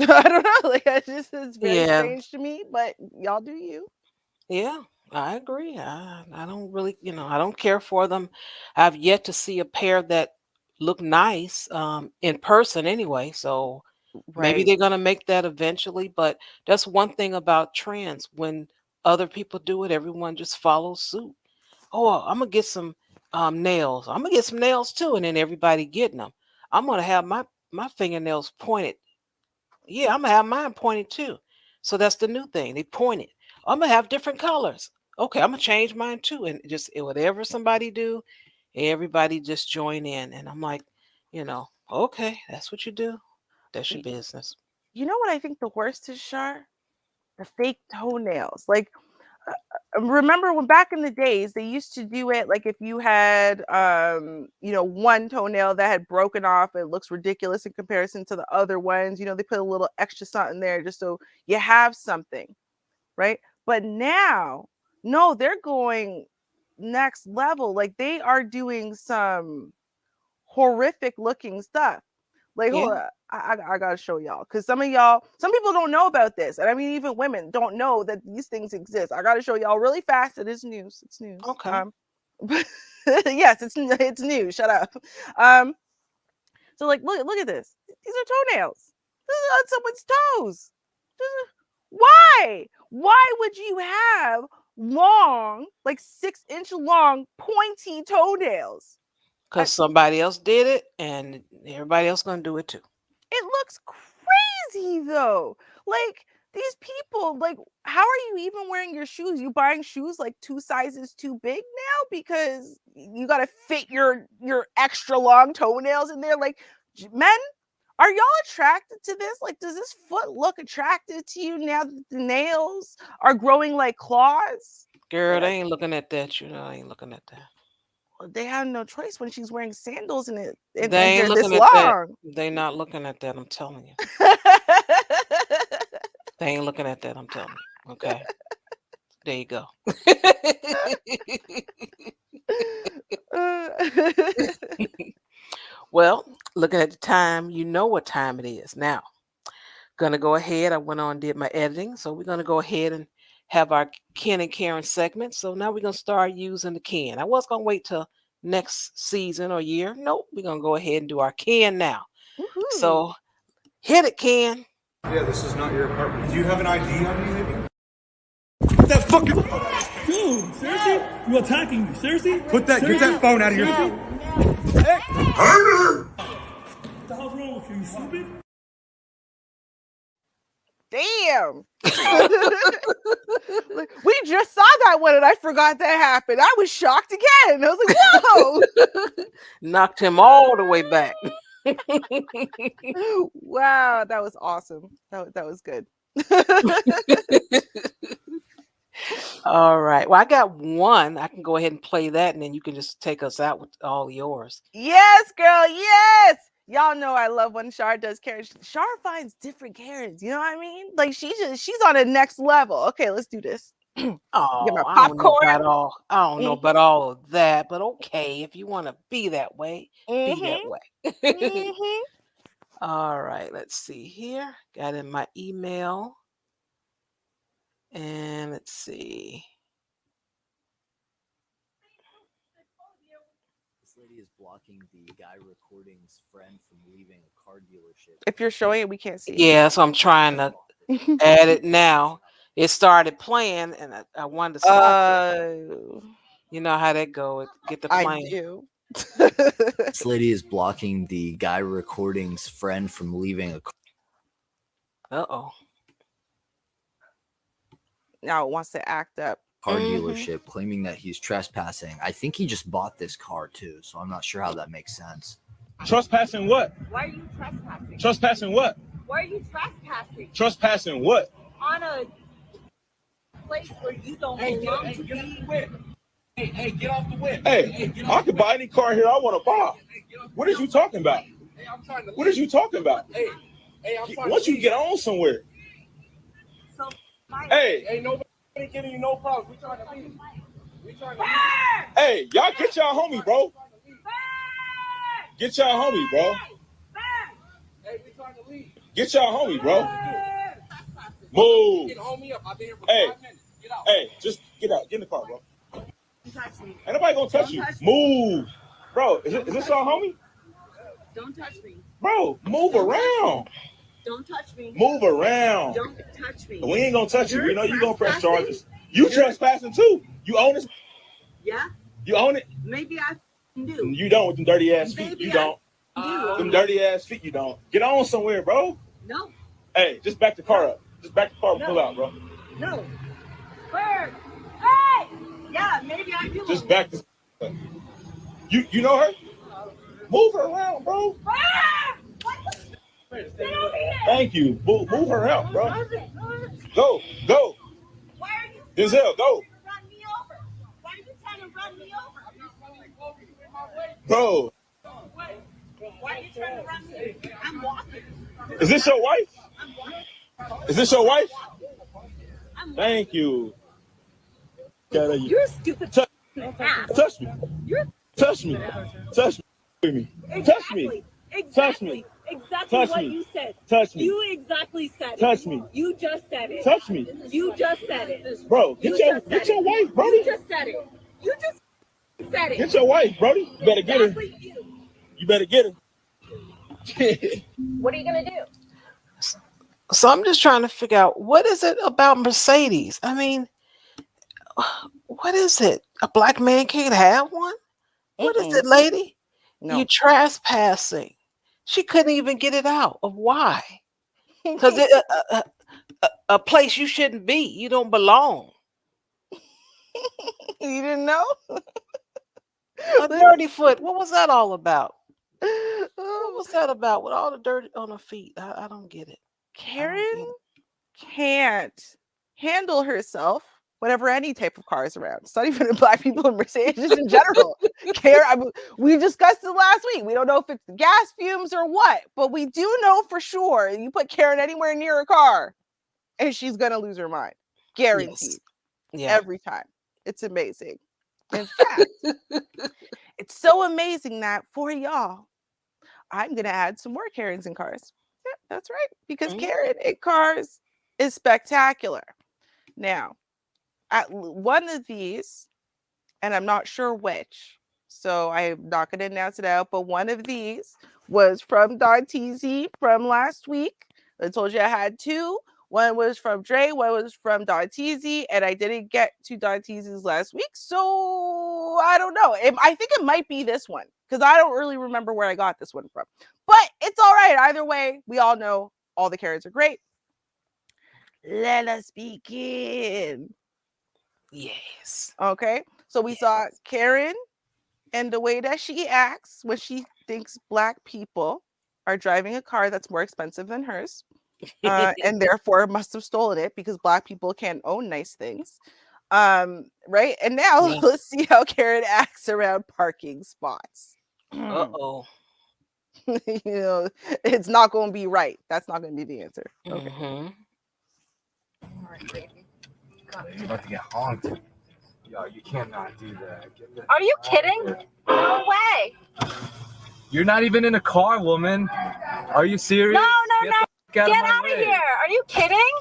I don't know. Like, it's very Yeah. strange to me, but y'all do you. Yeah, I agree. I don't really, I don't care for them. I've yet to see a pair that look nice in person anyway. So maybe Right. they're gonna make that eventually. But that's one thing about trends. When other people do it, everyone just follows suit. Oh, I'm gonna get some nails. I'm gonna get some nails too, and then everybody getting them. I'm gonna have my fingernails pointed. Yeah, I'm gonna have mine pointed too. So that's the new thing. They pointed. I'm gonna have different colors. Okay, I'm gonna change mine too. And just whatever somebody do, everybody just join in. And I'm like, okay, that's what you do. That's your Y- business. You know what I think the worst is, Shar? The fake toenails. Like, remember when back in the days they used to do it like if you had one toenail that had broken off, it looks ridiculous in comparison to the other ones. They put a little extra something there just so you have something, right? But now, no, they're going next level. Like they are doing some horrific looking stuff. Like, Yeah. hold on, I gotta show y'all because some people don't know about this, and I mean even women don't know that these things exist. I gotta show y'all really fast. It is news. It's news. Okay. Yes, it's news. Shut up. Um, so like, look at this. These are toenails. This is on someone's toes. Why? Why would you have long, like 6-inch long, pointy toenails? Because somebody else did it, and everybody else gonna do it too. It looks crazy though. Like these people, like, how are you even wearing your shoes? You buying shoes like 2 sizes too big now because you got to fit your extra long toenails in there. Like, men, are y'all attracted to this? Like, does this foot look attractive to you now that the nails are growing like claws? Girl, Like, they ain't looking at that. I ain't looking at that. they have no choice when she's wearing sandals and and They ain't they're this looking at that. long. They not looking at that. I'm telling you. They ain't looking at that. I'm telling you. Okay. There you go. Well, looking at the time, you know what time it is now. Gonna go ahead. I went on and did my editing, so we're gonna go ahead and have our Ken and Karen segment. So now we're gonna start using the Ken. I was gonna wait till next season or year. Nope, we're gonna go ahead and do our Ken now. Woohoo. So hit it, Ken. Yeah, this is not your apartment. Do you have an ID on you, maybe? Put that fucking... Dude, seriously? You attacking me? Seriously? Get that phone out of your... Hey! What the hell's wrong with you? You stupid? Damn. We just saw that one and I forgot that happened. I was shocked again. I was like, whoa. Knocked him all the way back. Wow, that was awesome. That was good. All right. Well, I got one. I can go ahead and play that, and then you can just take us out with all yours. Yes, girl. Yes. Y'all know I love when Char does Karen. Char finds different Karens. You know what I mean? Like she's on a next level. Okay, let's do this. Oh, Get my I don't know popcorn. about all. I don't know about all of that, but okay, if you want to be that way, be that way. All right. Let's see here. Got in my email, and let's see. This lady is blocking the guy recording's friend from leaving a car dealership. If you're showing it, we can't see it. Yeah, so I'm trying to add it now. It started playing, and I wanted to stop it. You know how that go. Get the playing. I do. This lady is blocking the guy recording's friend from leaving a car. Uh-oh. Now it wants to act up. Car dealership, claiming that he's trespassing. I think he just bought this car too, so I'm not sure how that makes sense. Trespassing what? Why are you trespassing? Trespassing what? Why are you trespassing? Trespassing what? On a place where you don't belong to be. Hey, get off the whip. Hey, I can buy any car here I want to buy. What is you talking about? What is you talking about? Once you get on somewhere. Hey, ain't nobody giving you no problems. We trying to leave. Hey, y'all get y'all homie, bro. Get y'all homie, bro. Get y'all homie, bro. Move. Hey, just get out. Get in the car, bro. Ain't nobody gonna touch you. Move. Bro, is this our homie? Don't touch me. Bro, move around. Don't touch me. Move around. Don't touch me. We ain't gonna touch you. We know you gonna press charges. You trespassing too. You own this? Yeah. You own it? Maybe I do. You don't with them dirty ass feet. Maybe You don't. do. Them dirty ass feet. You don't. Get on somewhere, bro. No. Hey, just back the car up. Just back the car and pull out, bro. No. Where? Hey! Yeah, maybe I do. Just back this up. You know her? Move her around, bro. Thank you. Move her out, bro. Go. Why are you Denzel, go. run me over? Why are you trying to run me over? Bro. Why are you trying to run me over? I'm walking. Is this your wife? I'm walking. Is this your wife? Thank you. You're a stupid touch me. You're Touch me. Touch me. Touch me. Touch me. Exactly Touch what me. you said. Touch me. You exactly said it. Touch me. You just said it. Touch me. You just said it. Bro, get your wife, Brody. You just said it. You just said it. Get your wife, Brody. You better get her. You better get her. What are you gonna do? So I'm just trying to figure out, what is it about Mercedes? I mean, what is it? A black man can't have one? What is it, lady? No. You trespassing. She couldn't even get it out of why. Because a place you shouldn't be. You don't belong. You didn't know? A dirty foot. What was that all about? What was that about with all the dirt on her feet? I don't get it. Karen can't handle herself whenever any type of car is around. It's not even black people in Mercedes, just in general. Karen, we discussed it last week. We don't know if it's the gas fumes or what, but we do know for sure you put Karen anywhere near a car and she's going to lose her mind. Guaranteed. Yes. Yeah. Every time. It's amazing. In fact, it's so amazing that for y'all, I'm going to add some more Karens in cars. Yeah, that's right. Because Karen in cars is spectacular. Now, at one of these, and I'm not sure which, so I'm not going to announce it out, but one of these was from Don TZ from last week. I told you I had two. One was from Dre, one was from Don Teasy, and I didn't get to Don Teasy's last week, so I don't know. I think it might be this one because I don't really remember where I got this one from. But it's all right. Either way, we all know all the Karens are great. Let us begin. Yes. Okay. So we saw Karen and the way that she acts when she thinks Black people are driving a car that's more expensive than hers. And therefore must have stolen it because Black people can't own nice things. Right? And now let's see how Karen acts around parking spots. Uh-oh. You know, it's not going to be right. That's not going to be the answer. Okay. Mm-hmm. You're about to get honked. Yo, you cannot do that. Are you kidding? No way. You're not even in a car, woman. Are you serious? No. Get out of here. Are you kidding?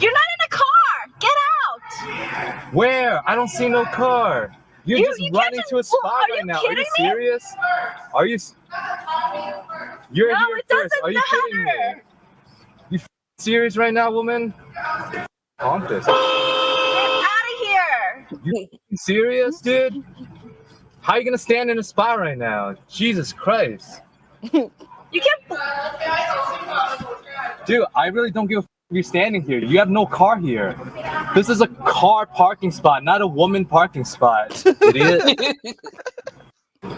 You're not in a car. Get out. Where? I don't see no car. You're just running to a spot right now. Are you serious? Are you? You're No, here it first. doesn't Are you kidding me? You serious right now, woman? Honk this. Get out of here. You serious, dude? How are you gonna stand in a spot right now? Jesus Christ. You can't. Dude, I really don't give a f you're standing here. You have no car here. This is a car parking spot, not a woman parking spot. Idiot. Yo,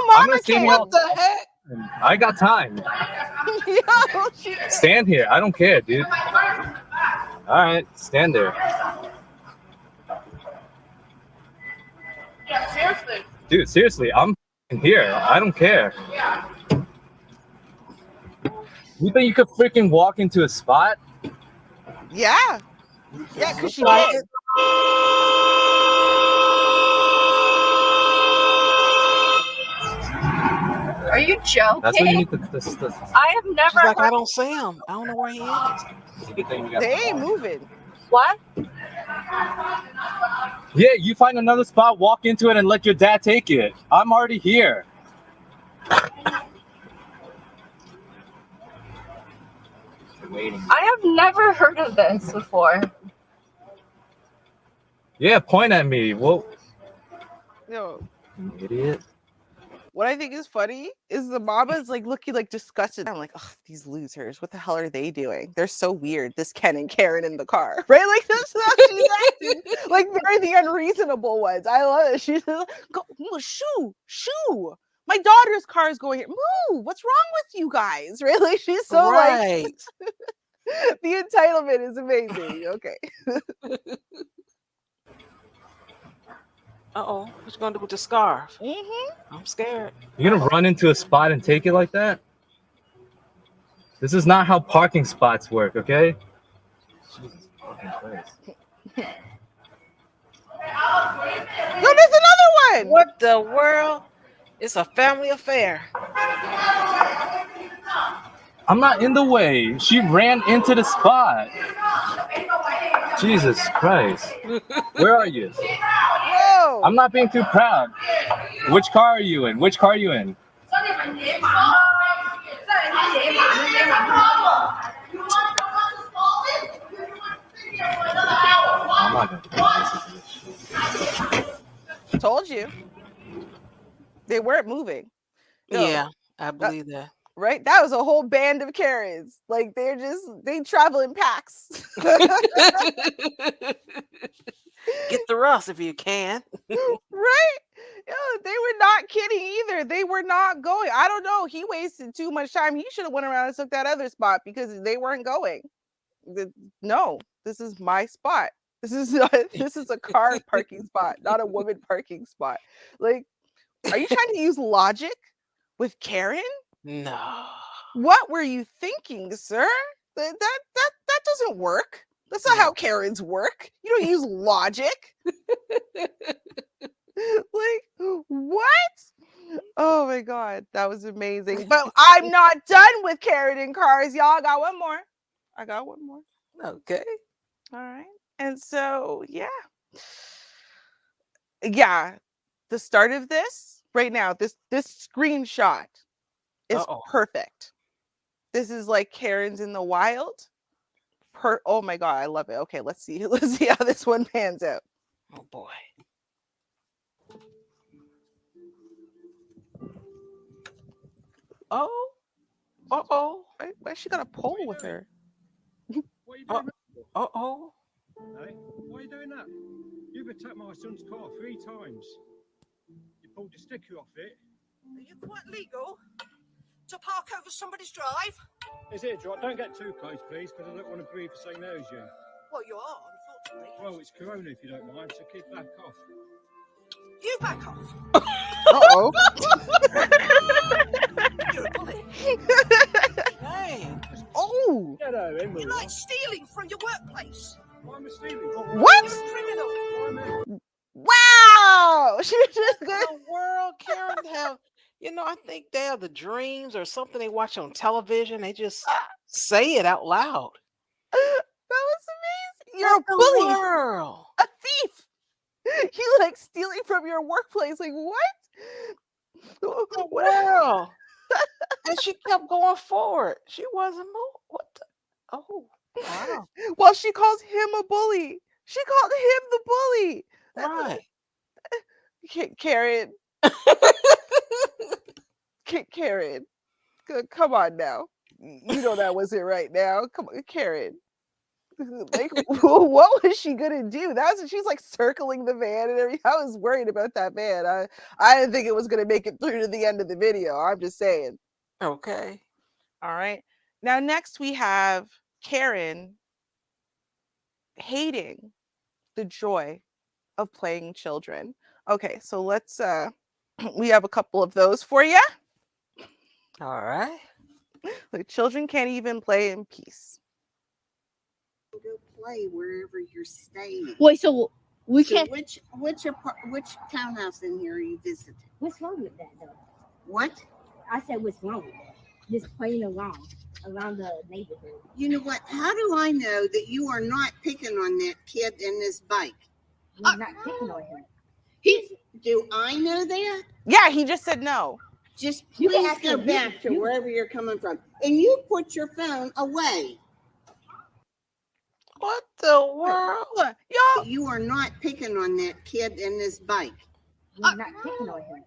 Mama K. What the heck? I got time. Yo, stand here. I don't care, dude. All right, stand there. Yeah, seriously. Dude, seriously, I'm here. I don't care. You think you could freaking walk into a spot? Yeah. Yeah, because she did. Are you joking? That's what you need to. I have never. She's like, I don't see him. I don't know where he is. They ain't moving. What? Yeah, you find another spot, walk into it, and let your dad take it. I'm already here. I have never heard of this before. Yeah, point at me. Well, Yo, idiot. what I think is funny is the mama is like looking like disgusted. I'm like, oh, these losers. What the hell are they doing? They're so weird. This Ken and Karen in the car, right? Like this is how she's acting. Like they're the unreasonable ones. I love it. She's like, go, shoo. My daughter's car is going here. Move. What's wrong with you guys? Right? Like she's so Right. like the entitlement is amazing. Okay. Uh-oh. What you gonna do with the scarf? Mm-hmm. I'm scared. You're gonna run into a spot and take it like that? This is not how parking spots work, okay? Jesus fucking Christ. No, there's another one. What the world? It's a family affair. I'm not in the way. She ran into the spot. Jesus Christ. Where are you? Whoa. I'm not being too proud. Which car are you in? Which car are you in? I'm not gonna do this. Told you. They weren't moving. Yo, Yeah, I believe that. Right? That was a whole band of Karens. Like they travel in packs. Get the Russ if you can. Right? Yo, they were not kidding either. They were not going. I don't know. He wasted too much time. He should have went around and took that other spot because they weren't going. No, this is my spot. This is a car parking spot, not a woman parking spot. Like, are you trying to use logic with Karen? No. What were you thinking, sir? That doesn't work. That's not how Karens work. You don't use logic. Like, what? Oh my God, that was amazing. But I'm not done with Karen in cars, y'all. I got one more. Okay. All right. And so, yeah. The start of this right now, this screenshot is perfect. This is like Karen's in the wild. Oh my God, I love it. Okay, let's see. Let's see how this one pans out. Oh boy. Oh. Uh-oh. Why she got a pole with her? Uh-oh. Hey, why are you doing that? You've attacked my son's car 3 times. You pulled the sticker off it. Are you quite legal to park over somebody's drive? Is it a drive? Don't get too close, please, because I don't want to breathe the same air as you. Well, you are, unfortunately. Well, it's Corona if you don't mind, so keep back off. You back off. Uh-oh. You're a bully. Hey. Oh. You're like stealing from your workplace. I'm stealing. What? You're a criminal. Wow. She just What in the world, Karen? Have I think they have the dreams or something they watch on television. They just say it out loud. That was amazing. You're What a bully. the world? A thief. You like stealing from your workplace. Like what? The world. And she kept going forward. She wasn't moved. What the? Oh, wow. Well, she calls him a bully. She called him the bully. Right. Karen. Karen. Come on now. You know that wasn't right now. Come on, Karen. Like, what was she gonna do? She's like circling the van and everything. I was worried about that van. I didn't think it was gonna make it through to the end of the video. I'm just saying. Okay. All right. Now next we have Karen hating the joy of playing children. Okay, so let's we have a couple of those for you. All right. The children can't even play in peace. Go play wherever you're staying. Wait, so we So can't. which townhouse in here are you visiting? What's wrong with that, though? What? I said, what's wrong with that? Just playing around the neighborhood. You know what? How do I know that you are not picking on that kid in this bike? We're not picking on him. Do I know that? Yeah, he just said no. Just You can please ask go him. back to wherever you're coming from. And you put your phone away. What the world? Y'all. You are not picking on that kid in this bike. We're not picking on him.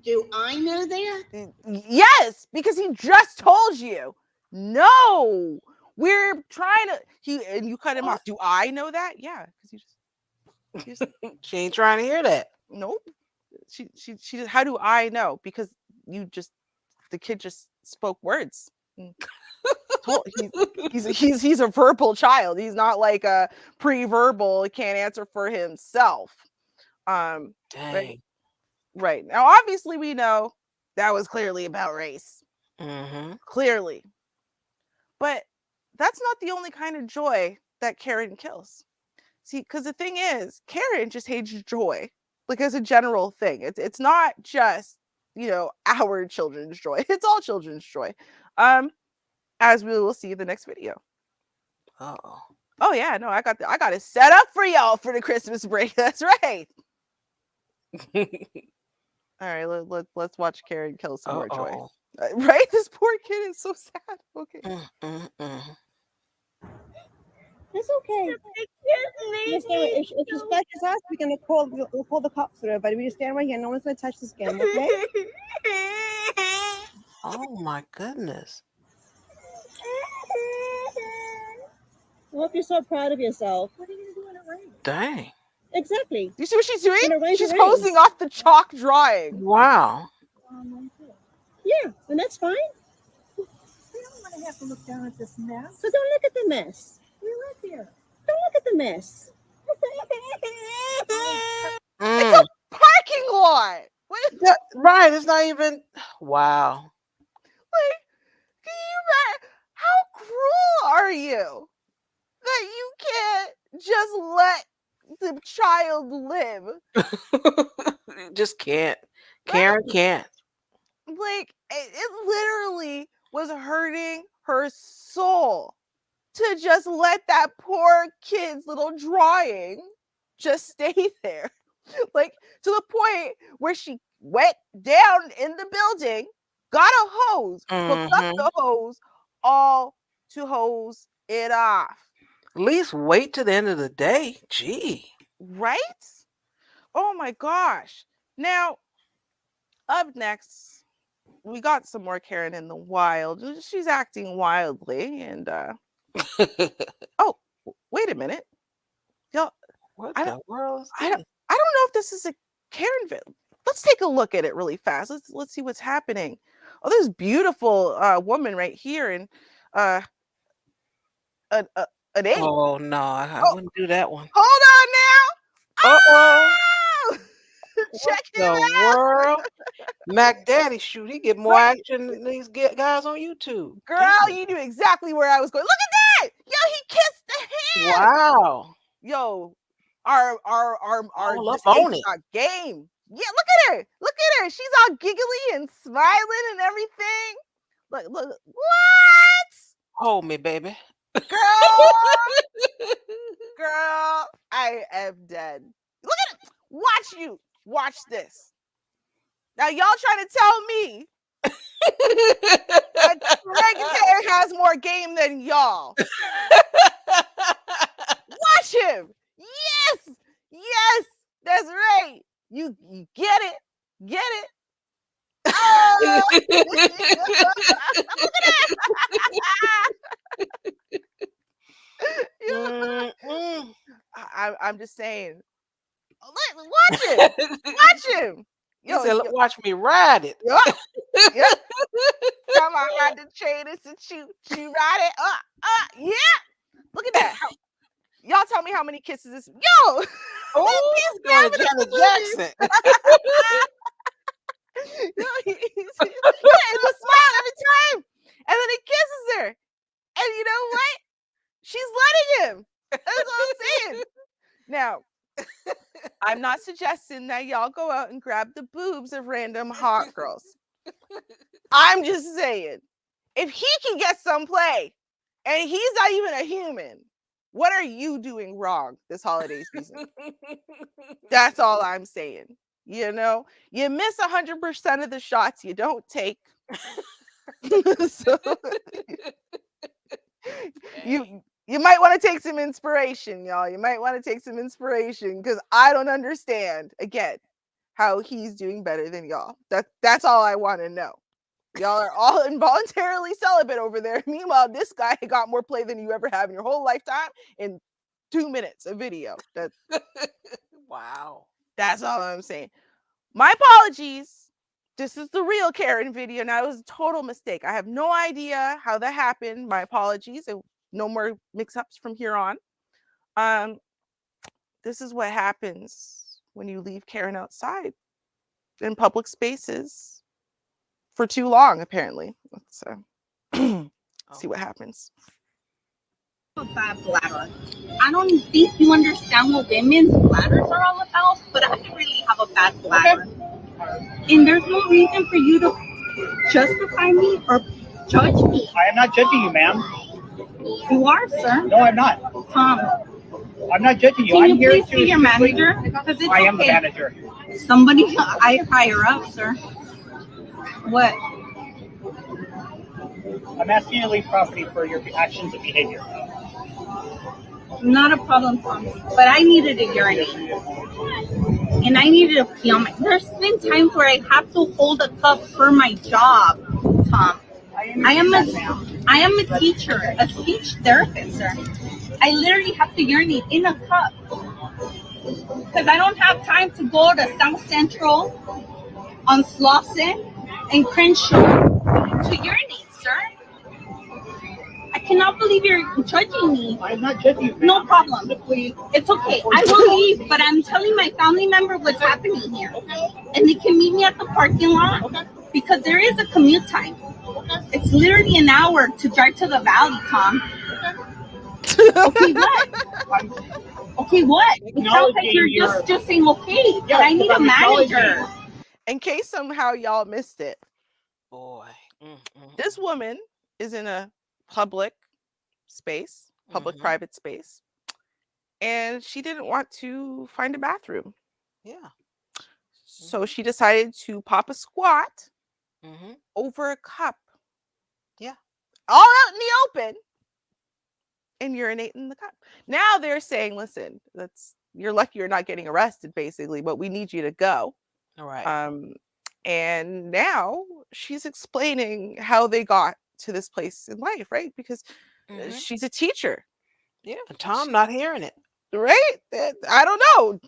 Do I know that? Yes, because he just told you. No. We're trying to and you cut him off. Do I know that? Yeah, because you just She ain't trying to hear that. nope. She just, how do I know? Because the kid just spoke words. He's a verbal child. He's not like a pre-verbal. He can't answer for himself. Dang. Right. Now, obviously, we know that was clearly about race. Mm-hmm. Clearly. But that's not the only kind of joy that Karen kills. See, because the thing is, Karen just hates joy, like as a general thing. It's not just, our children's joy. It's all children's joy. As we will see in the next video. Uh-oh. Oh yeah, no, I got it set up for y'all for the Christmas break. That's right. All right, let's watch Karen kill some more joy. Right? This poor kid is so sad. Okay. It's okay. If you scratch his ass, we'll call the cops for everybody. We just stand right here. No one's gonna touch this game, okay? Oh my goodness. I hope you're so proud of yourself. What are you gonna do in a rain? Dang. Exactly. You see what she's doing? She's rain. posing off the chalk drawing. Wow. Yeah, and that's fine. We don't want to have to look down at this mess. So don't look at the mess. We live here. Don't look at the mess. It's a parking lot. Right. It's not even. Wow. Like, can you imagine? How cruel are you that you can't just let the child live? Just can't. Karen can't. Like, it literally was hurting her soul to just let that poor kid's little drawing just stay there. Like, to the point where she went down in the building, got a hose, hook up Mhm. the hose, all to hose it off. At least wait to the end of the day. Gee. Right? Oh my gosh. Now, up next, we got some more Karen in the wild. She's acting wildly, and oh, wait a minute. Y'all, What I the world is don't this? I don't know if this is a Karen video. Let's take a look at it really fast. Let's see what's happening. Oh, this beautiful woman right here, and uh an an 8. Oh no, I Oh, wouldn't do that one. hold on now. Uh-oh. Oh! What Check it the out. world? Mac Daddy, shoot, he get more Right? action than these guys on YouTube. Girl, Dang. you knew exactly where I was going. Look at that. Yo, he kissed the hand. Wow. Yo, our All up this on agent it. got game. Yeah, look at her. Look at her. She's all giggly and smiling and everything. Look. What? Hold me, baby. Girl, girl, I am dead. Look at it. Watch you. Watch this. Now y'all trying to tell me that Reggae has more game than y'all. Watch him. Yes. Yes. That's right. You get it. Get it. Oh. Look at that. I'm just saying. Look, watch him. Watch him. He said, watch me ride it. Yep. Come on, ride the train. It's a shoot. You ride it. Yeah. Look at that. Y'all tell me how many kisses this. Yo. Oh, he's doing a Janet Jackson. Yo, it's a smile every time. And then he kisses her. And you know what? She's letting him. That's what I'm saying. Now, I'm not suggesting that y'all go out and grab the boobs of random hot girls. I'm just saying, if he can get some play and he's not even a human, what are you doing wrong this holiday season? That's all I'm saying. You know, you miss 100% of the shots you don't take. So, you might want to take some inspiration, y'all. You might want to take some inspiration because I don't understand again how he's doing better than y'all. That's all I want to know. Y'all are all involuntarily celibate over there. Meanwhile, this guy got more play than you ever have in your whole lifetime in 2 minutes of video. Wow. That's all I'm saying. My apologies. This is the real Karen video. Now, it was a total mistake. I have no idea how that happened. My apologies. No more mix-ups from here on. This is what happens when you leave Karen outside in public spaces for too long, apparently. Let's see what happens. A bad bladder. I don't think you understand what women's bladders are all about, but I really have a bad bladder. And there's no reason for you to justify me or judge me. I am not judging you, ma'am. You are, sir. No, I'm not. Tom. I'm not judging you. Can I'm you here please to be your manager? I am the manager. Somebody higher up, sir. What? I'm asking you to leave property for your actions and behavior. Not a problem, Tom. But I needed a urinate. And I needed a pee on my... There's been times where I have to hold a cup for my job, Tom. I am a teacher, a speech therapist, sir. I literally have to urinate in a cup. Because I don't have time to go to South Central on Slauson and Crenshaw to urinate, sir. I cannot believe you're judging me. I'm not judging you. No problem. It's okay. I will leave, but I'm telling my family member what's happening here. And they can meet me at the parking lot because there is a commute time. It's literally an hour to drive to the valley, Tom. Okay, what? Okay, what? It sounds like you're just saying okay, but I need a manager. In case somehow y'all missed it, boy, this woman is in a public space, public-private space, and she didn't want to find a bathroom. Yeah. So she decided to pop a squat over a cup. Yeah. All out in the open. And urinate in the cup. Now they're saying, listen, you're lucky you're not getting arrested, basically, but we need you to go. All right. And now she's explaining how they got to this place in life, right? Because she's a teacher. Yeah, Tom not hearing it. Right? I don't know.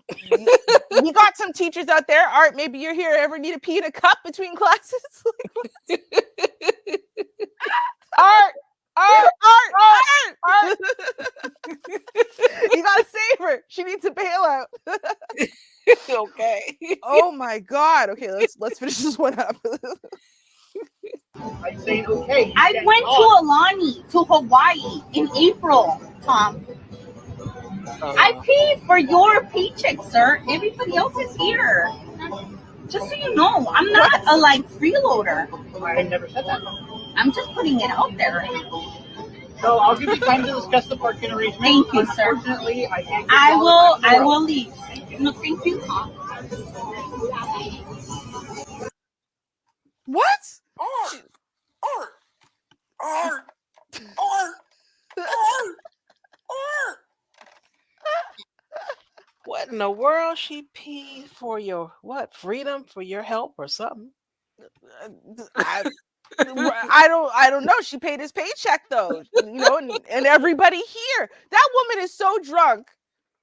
We got some teachers out there. Art, maybe you're here. Ever need to pee in a cup between classes? Art! You gotta save her. She needs a bailout. Okay. Oh my God. Okay, let's finish this one up. I'm saying okay. I went to Alani to Hawaii in April, Tom. I paid for your paycheck, sir. Everybody else is here. Just so you know, I'm not a freeloader. I never said that. I'm just putting it out there. So I'll give you time to discuss the parking arrangement. Thank you, sir. Unfortunately, I will leave. No, thank you, Tom. What? What in the world? She peed for your freedom, for your help or something? I don't know. She paid his paycheck though, and everybody here. That woman is so drunk,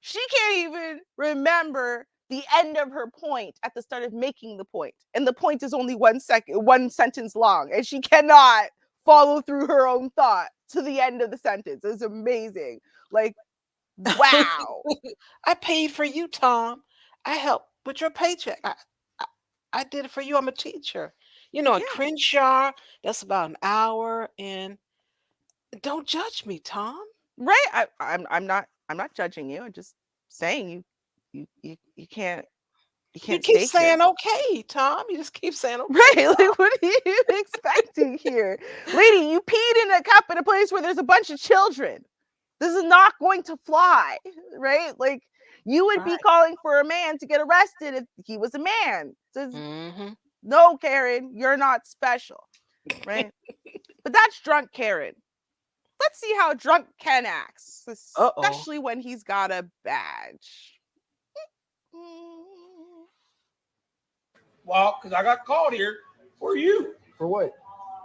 she can't even remember the end of her point at the start of making the point. And the point is only one sentence long, and she cannot follow through her own thought to the end of the sentence. It's amazing. Wow. I paid for you, Tom. I helped with your paycheck. I did it for you. I'm a teacher. In Crenshaw, that's about an hour. And don't judge me, Tom. Right? I'm not judging you. I'm just saying you can't. You keep saying okay, Tom. You just keep saying okay. Right? What are you expecting here? Lady, you peed in a cup in a place where there's a bunch of children. This is not going to fly, right? You would be calling for a man to get arrested if he was a man. No, Karen, you're not special, right? But that's drunk Karen. Let's see how drunk Ken acts, especially when he's got a badge. Well, because I got called here for you. For what?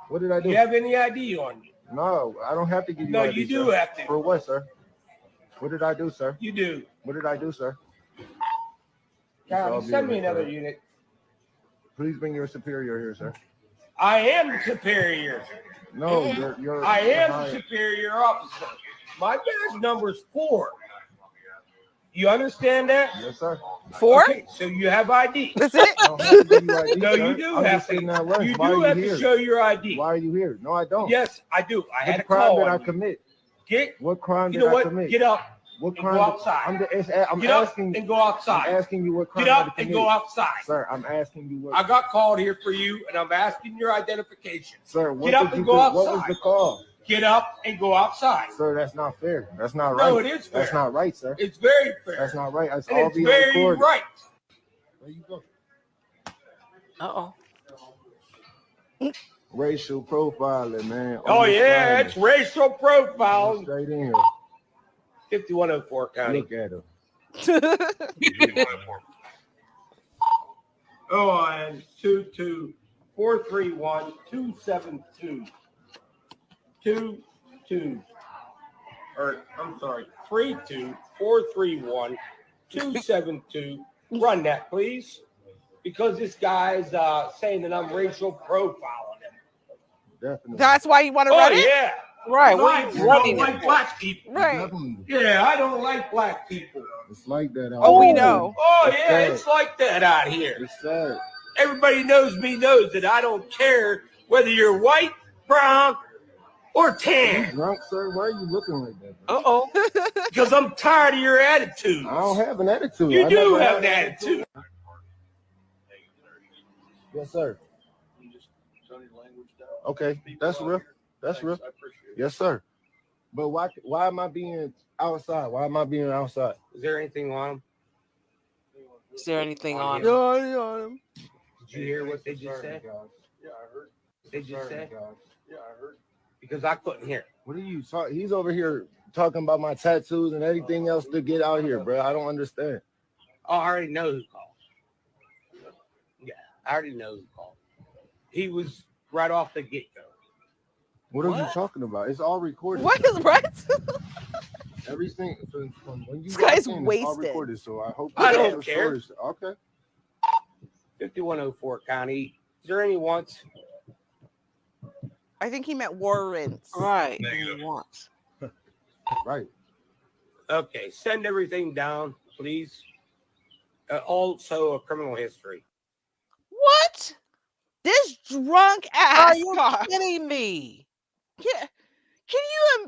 What did I do? Do you have any ID on you? No, I don't have to give you No, ID, you do sir. have to. For what, sir? What did I do, sir? You do. What did I do, sir? God, send me another unit. Please bring your superior here, sir. I am the superior. No, you're I am the superior officer. My badge number is 4. You understand that? Yes, sir. 4? Okay, so you have ID. That's it? I don't have to give you ID, No, sir. you do I'm have just to. sitting at lunch. You Why do are have here? to show your ID. Why are you here? No, I don't. Yes, I do. I had a crime call did I on you. commit? What crime you did know I what? commit? Get up. What and crime? go outside. I'm Get up asking. and go outside. I'm asking you what crime Get I up and committed. go outside. Sir, I'm asking you what. I got called here for you, and I'm asking your identification. Sir, what Get up did and you go do? outside. What was the call? Get up and go outside. Sir, that's not fair. That's not right. No, it is fair. That's not right, sir. It's very fair. That's not right. It's And all it's being very recorded. right. Where you go? Uh-oh. Racial profiling, man. Oh, yeah, it's racial profiling. Straight in here. 5104 County. Look at him. Oh, and 22431-272. 32431-272. Run that, please. Because this guy's saying that I'm racial profiling him. Definitely. That's why you want to run it? Yeah. Right. I don't like black people. Right. Yeah, I don't like black people. It's like that out Oh, we here. know. Oh, It's yeah, sad. it's like that out here. It's sad. Everybody knows me knows that I don't care whether you're white, brown, or You tan. drunk, sir? Why are you looking like that? Bro? Uh-oh. Because I'm tired of your attitude. I don't have an attitude. You I do never have had an attitude. Yes, sir. Okay, that's real. That's real. Yes, sir. But why am I being outside? Why am I being outside? Is there anything on him? Is there anything on Did Did you hear what they just said? Yeah, I heard. Did you Sorry, say? guys. Yeah, I heard. Because I couldn't hear. What are you talking? He's over here talking about my tattoos and everything else to get out here, bro. I don't understand. Oh, I already know who called. Yeah, I already know who called. He was right off the get-go. What are you talking about? It's all recorded. What is right? Everything from when you This walk guy's in, it's all wasted. recorded. So I hope I you don't your care. stories. Okay. 5104 County. Is there any wants? I think he meant warrants. Right. Negative. Wants. Right. Okay, send everything down, please. Also, a criminal history. What? This drunk Are ass you cop. kidding me? Can you?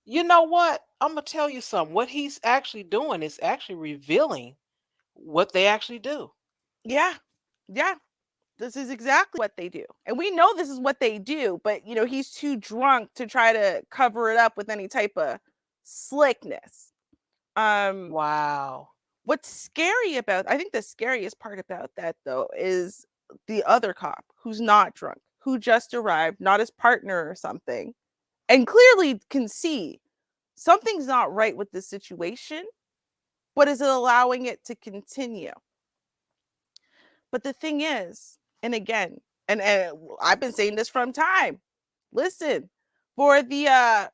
You know what? I'm gonna tell you something. What he's actually doing is actually revealing what they actually do. Yeah, yeah. This is exactly what they do, and we know this is what they do. But he's too drunk to try to cover it up with any type of slickness. Wow. What's scary about? I think the scariest part about that though is the other cop who's not drunk, who just arrived, not his partner or something, and clearly can see something's not right with this situation, but is it allowing it to continue? But the thing is, and again, and I've been saying this from time. Listen, for the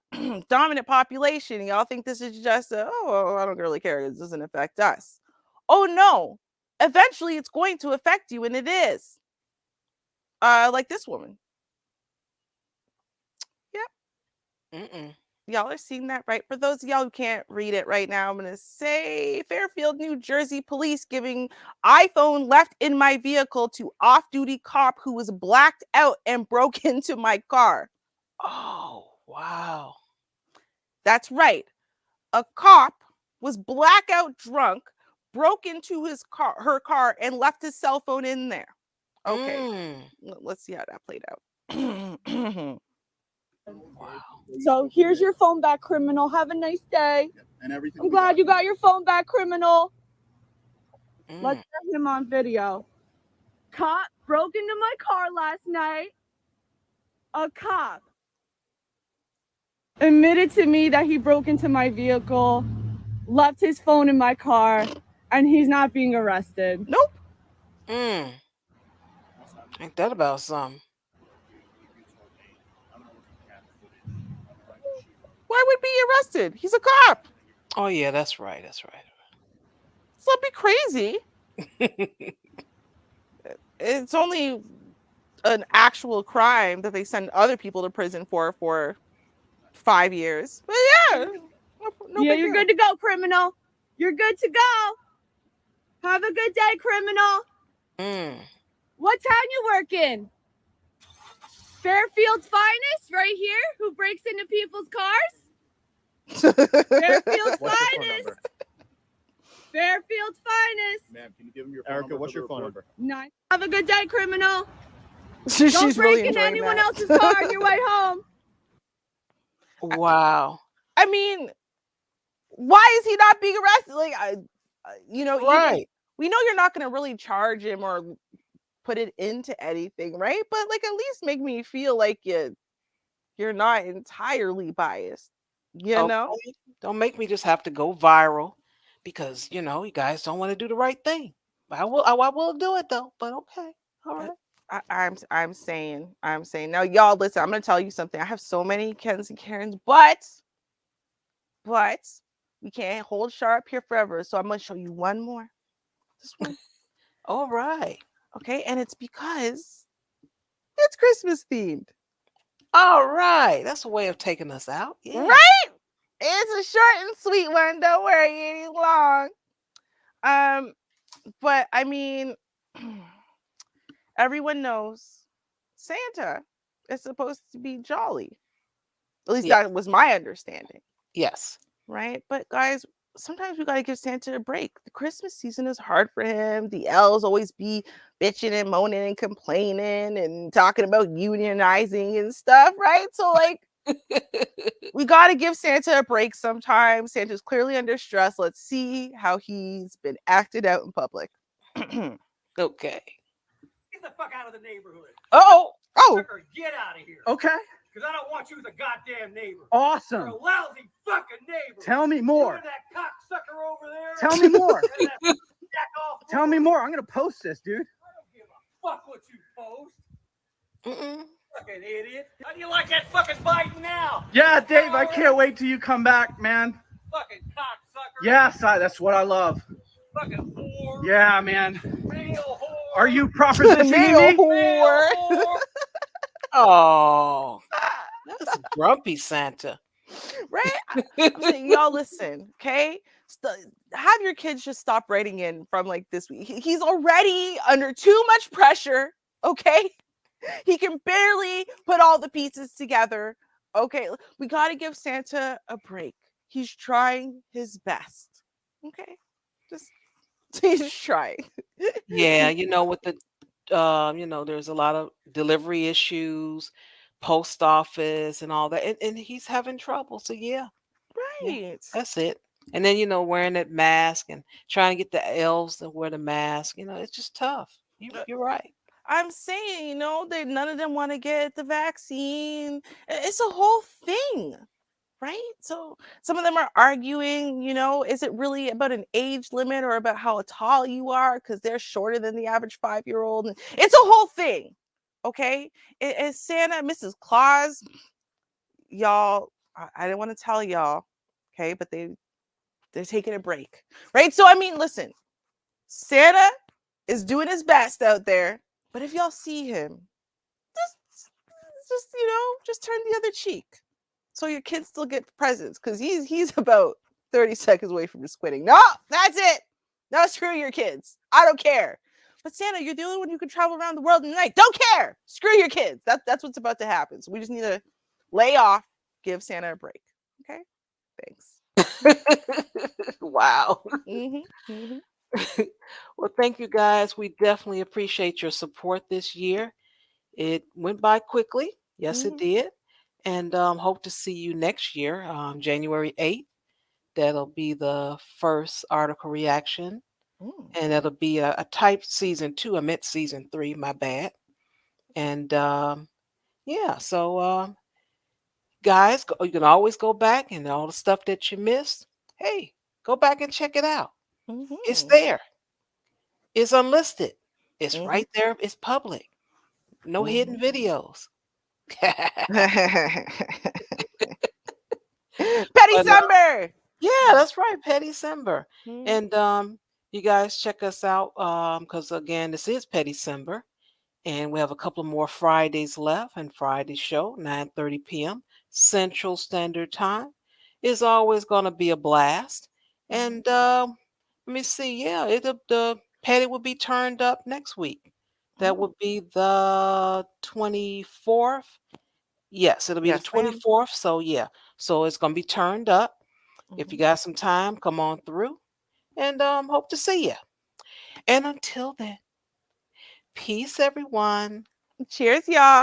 dominant population, y'all think this is just I don't really care. It doesn't affect us. Oh no. Eventually it's going to affect you, and it is. Like this woman. Yep. Y'all are seeing that, right? For those of y'all who can't read it right now, I'm going to say Fairfield, New Jersey police giving iPhone left in my vehicle to off-duty cop who was blacked out and broke into my car. Oh, wow. That's right. A cop was blackout drunk, broke into her car, and left his cell phone in there. Okay. Let's see how that played out. So here's your phone back, criminal. Have a nice day. And everything. I'm glad you got your phone back, criminal. Let's get him on video. Cop broke into my car last night. A cop admitted to me that he broke into my vehicle, left his phone in my car, and he's not being arrested. Nope. Ain't that about something? Why would he be arrested? He's a cop. Oh yeah, that's right. That's right. It's not be crazy. It's only an actual crime that they send other people to prison for 5 years. But yeah, no Yeah, big you're deal. good to go, criminal. You're good to go. Have a good day, criminal. What town you working? Fairfield's finest, right here, who breaks into people's cars? Fairfield's finest. Fairfield's finest. Ma'am, can you give him your phone number? Erica, what's your phone number? 9. Have a good day, criminal. She's Don't really break into enjoying anyone that. else's car on your way home. Wow. I mean, why is he not being arrested? Like, Right. we know you're not going to really charge him or put it into anything, right? But like, at least make me feel like you're not entirely biased. You know? Okay. Don't make me just have to go viral because you guys don't want to do the right thing. I will do it though. But okay, all right. I'm saying. Now, y'all, listen. I'm gonna tell you something. I have so many Kens and Karens, but we can't hold sharp here forever. So I'm gonna show you one more. This one. All right. Okay, and it's because it's Christmas themed. All right. That's a way of taking us out. Yeah. Right? It's a short and sweet one. Don't worry, it ain't long. But I mean, everyone knows Santa is supposed to be jolly. At least that was my understanding. Yes. Right? But guys, sometimes we gotta give Santa a break. The Christmas season is hard for him. The elves always be bitching and moaning and complaining and talking about unionizing and stuff, right? So like we gotta give Santa a break sometimes. Santa's clearly under stress. Let's see how he's been acted out in public. Okay. the fuck out of the neighborhood. Oh. Tucker, get out of here. Okay. Because I don't want you as a goddamn neighbor. Awesome. You're a lousy fucking neighbor. Tell me more. You and that cocksucker over there. Tell me more. And that jack-off Tell me Lord. more. I'm gonna post this, dude. I don't give a fuck what you post. Fucking idiot. How do you like that fucking Biden now? Yeah, Dave, I can't wait till you come back, man. Fucking cocksucker. Yes, that's what I love. Fucking whore. Yeah, man. Male whore. Are you propositioning me? Whore. Oh, that's grumpy Santa. Right? I'm saying, y'all listen, okay? Have your kids just stop writing in from like this week. He's already under too much pressure, okay? He can barely put all the pieces together. Okay, we got to give Santa a break. He's trying his best. Okay? Just he's trying. Yeah, with the there's a lot of delivery issues, post office and all that. And he's having trouble. So yeah, Right. that's it. And then, wearing that mask and trying to get the elves to wear the mask, it's just tough. You're right. I'm saying, that none of them want to get the vaccine. It's a whole thing, right? So some of them are arguing, is it really about an age limit or about how tall you are? Because they're shorter than the average 5-year-old. And it's a whole thing, okay? It's Santa, Mrs. Claus, y'all, I didn't want to tell y'all, okay? But they're taking a break, right? So, I mean, listen, Santa is doing his best out there. But if y'all see him, just turn the other cheek, so your kids still get presents. Because he's about 30 seconds away from just quitting. No, that's it. No, screw your kids. I don't care. But Santa, you're the only one who can travel around the world in the night. Don't care. Screw your kids. That's what's about to happen. So we just need to lay off, give Santa a break. Okay. Thanks. Wow. Mm-hmm. Well, thank you guys. We definitely appreciate your support this year. It went by quickly. Yes, it did. And hope to see you next year, January 8th. That'll be the first article reaction. And that'll be a type season 2. I meant season 3, my bad. And yeah, so guys, you can always go back and all the stuff that you missed. Hey, go back and check it out. It's there. It's unlisted. It's right there. It's public. No hidden videos. Petty December. Yeah, that's right. Petty December. And you guys check us out because again, this is Petty December. And we have a couple more Fridays left, and Friday's show, 9:30 p.m. Central Standard Time, is always going to be a blast. And let me see. Yeah, the Petty will be turned up next week. That would be the 24th. Yes, it'll be the 24th. So yeah, so it's going to be turned up. If you got some time, come on through, and hope to see you. And until then, peace, everyone. Cheers, y'all.